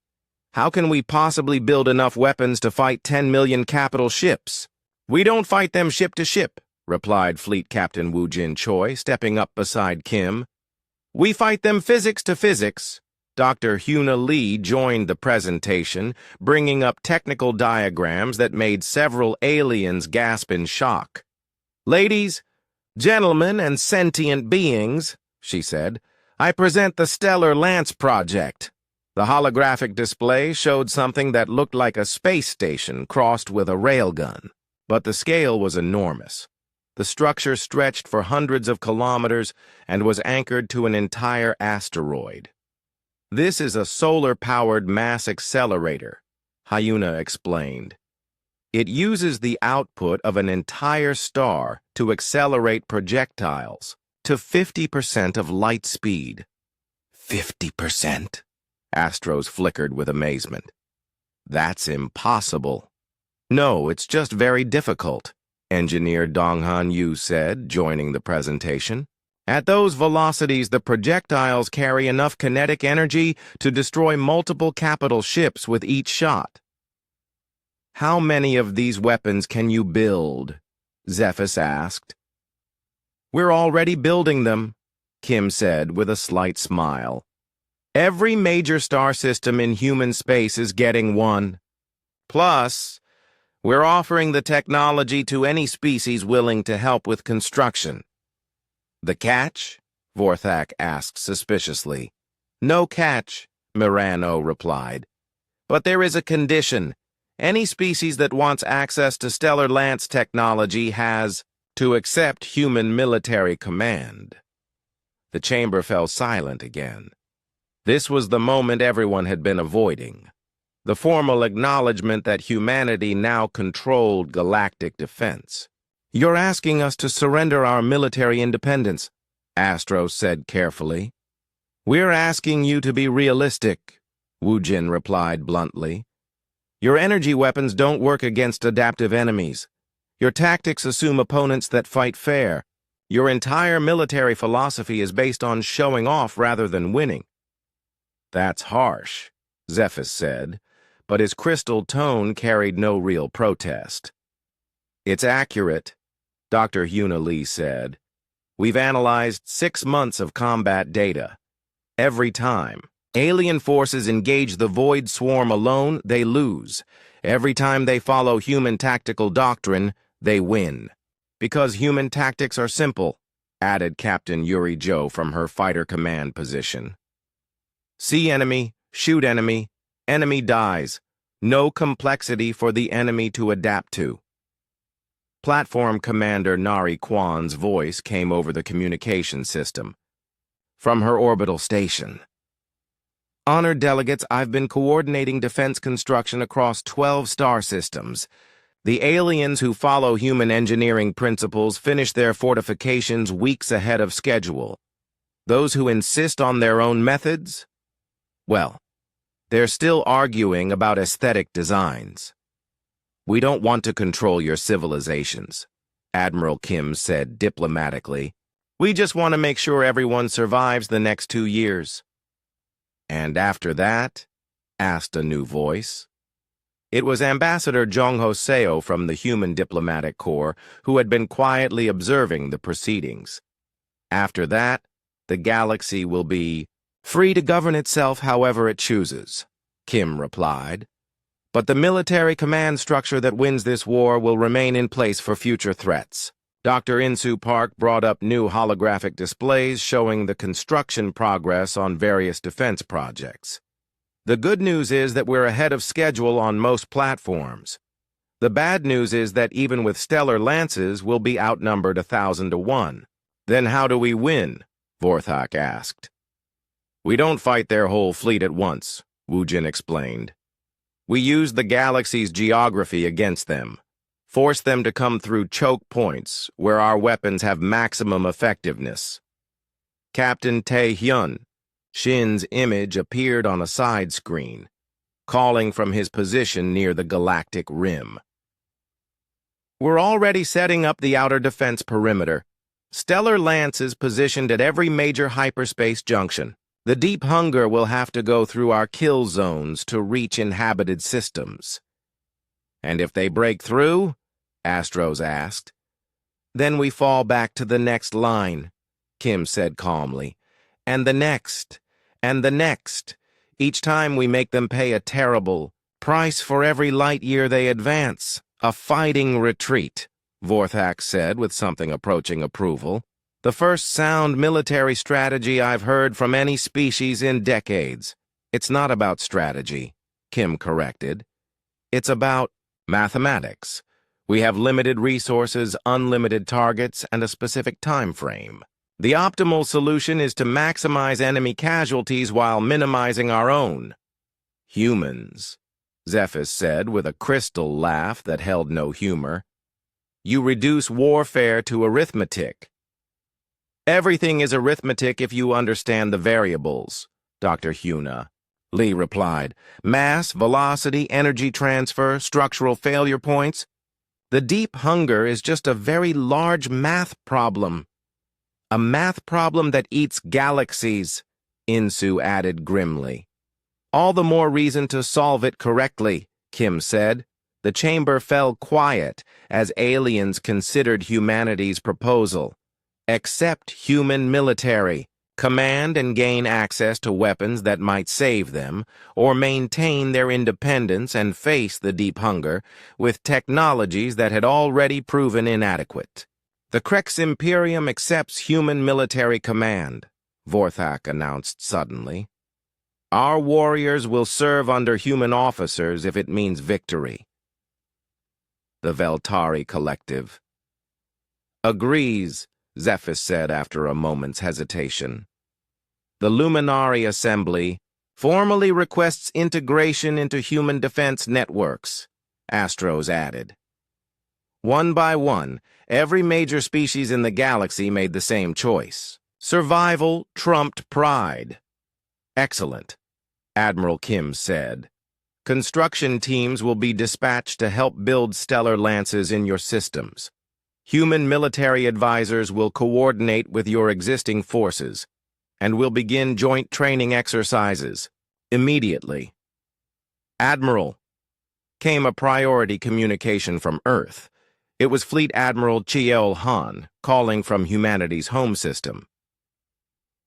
Speaker 1: How can we possibly build enough weapons to fight 10 million capital ships? We don't fight them ship to ship, replied Fleet Captain Woo Jin Choi, stepping up beside Kim. We fight them physics to physics. Dr. Huna Lee joined the presentation, bringing up technical diagrams that made several aliens gasp in shock. Ladies, gentlemen, and sentient beings, she said, I present the Stellar Lance Project. The holographic display showed something that looked like a space station crossed with a railgun, but the scale was enormous. The structure stretched for hundreds of kilometers and was anchored to an entire asteroid. This is a solar-powered mass accelerator, Hyuna explained. It uses the output of an entire star to accelerate projectiles to 50% of light speed. 50%? Astros flickered with amazement. That's impossible. No, it's just very difficult, Engineer Donghan Yu said, joining the presentation. At those velocities, the projectiles carry enough kinetic energy to destroy multiple capital ships with each shot. How many of these weapons can you build? Zephys asked. We're already building them, Kim said with a slight smile. Every major star system in human space is getting one. Plus, we're offering the technology to any species willing to help with construction. The catch? Vorthak asked suspiciously. No catch, Mirano replied. But there is a condition. Any species that wants access to Stellar Lance technology has to accept human military command. The chamber fell silent again. This was the moment everyone had been avoiding. The formal acknowledgement that humanity now controlled galactic defense. You're asking us to surrender our military independence, Astro said carefully. We're asking you to be realistic. Wu Jin replied bluntly. Your energy weapons don't work against adaptive enemies. Your tactics assume opponents that fight fair. Your entire military philosophy is based on showing off rather than winning. That's harsh, Zephys said, but his crystal tone carried no real protest. It's accurate, Dr. Huna Lee said. We've analyzed 6 months of combat data. Every time alien forces engage the Void Swarm alone, they lose. Every time they follow human tactical doctrine, they win. Because human tactics are simple, added Captain Yuri Jo from her fighter command position. See enemy, shoot enemy, enemy dies. No complexity for the enemy to adapt to. Platform Commander Nari Kwan's voice came over the communication system from her orbital station. Honored delegates, I've been coordinating defense construction across 12 star systems. The aliens who follow human engineering principles finish their fortifications weeks ahead of schedule. Those who insist on their own methods, well, they're still arguing about aesthetic designs. We don't want to control your civilizations, Admiral Kim said diplomatically. We just want to make sure everyone survives the next 2 years. And after that? Asked a new voice. It was Ambassador Jong Hoseo from the Human Diplomatic Corps who had been quietly observing the proceedings. After that, the galaxy will be free to govern itself however it chooses, Kim replied. But the military command structure that wins this war will remain in place for future threats. Dr. Insu Park brought up new holographic displays showing the construction progress on various defense projects. The good news is that we're ahead of schedule on most platforms. The bad news is that even with stellar lances, we'll be outnumbered 1,000 to 1. Then how do we win? Vorthak asked. We don't fight their whole fleet at once, Wu Jin explained. We use the galaxy's geography against them. Force them to come through choke points where our weapons have maximum effectiveness. Captain Tae-hyun, Shin's image appeared on a side screen, calling from his position near the galactic rim. We're already setting up the outer defense perimeter. Stellar lances positioned at every major hyperspace junction. The Deep Hunger will have to go through our kill zones to reach inhabited systems. And if they break through? Astros asked. Then we fall back to the next line, Kim said calmly. And the next, and the next. Each time we make them pay a terrible price for every light year they advance. A fighting retreat, Vorthak said with something approaching approval. The first sound military strategy I've heard from any species in decades. It's not about strategy, Kim corrected. It's about mathematics. We have limited resources, unlimited targets, and a specific time frame. The optimal solution is to maximize enemy casualties while minimizing our own. Humans, Zephys said with a crystal laugh that held no humor. You reduce warfare to arithmetic. Everything is arithmetic if you understand the variables, Dr. Huna Lee replied. Mass, velocity, energy transfer, structural failure points. The Deep Hunger is just a very large math problem. A math problem that eats galaxies, Insu added grimly. All the more reason to solve it correctly, Kim said. The chamber fell quiet as aliens considered humanity's proposal. Accept human military, command and gain access to weapons that might save them, or maintain their independence and face the Deep Hunger with technologies that had already proven inadequate. The Krex Imperium accepts human military command, Vorthak announced suddenly. Our warriors will serve under human officers if it means victory. The Veltari Collective agrees, Zephys said after a moment's hesitation. The Luminari Assembly formally requests integration into human defense networks, Astros added. One by one, every major species in the galaxy made the same choice. Survival trumped pride. Excellent. Admiral Kim said. Construction teams will be dispatched to help build stellar lances in your systems. Human military advisors will coordinate with your existing forces and will begin joint training exercises immediately. Admiral, came a priority communication from Earth. It was Fleet Admiral Cheol Han calling from humanity's home system.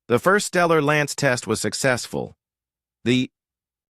Speaker 1: The first stellar lance test was successful. The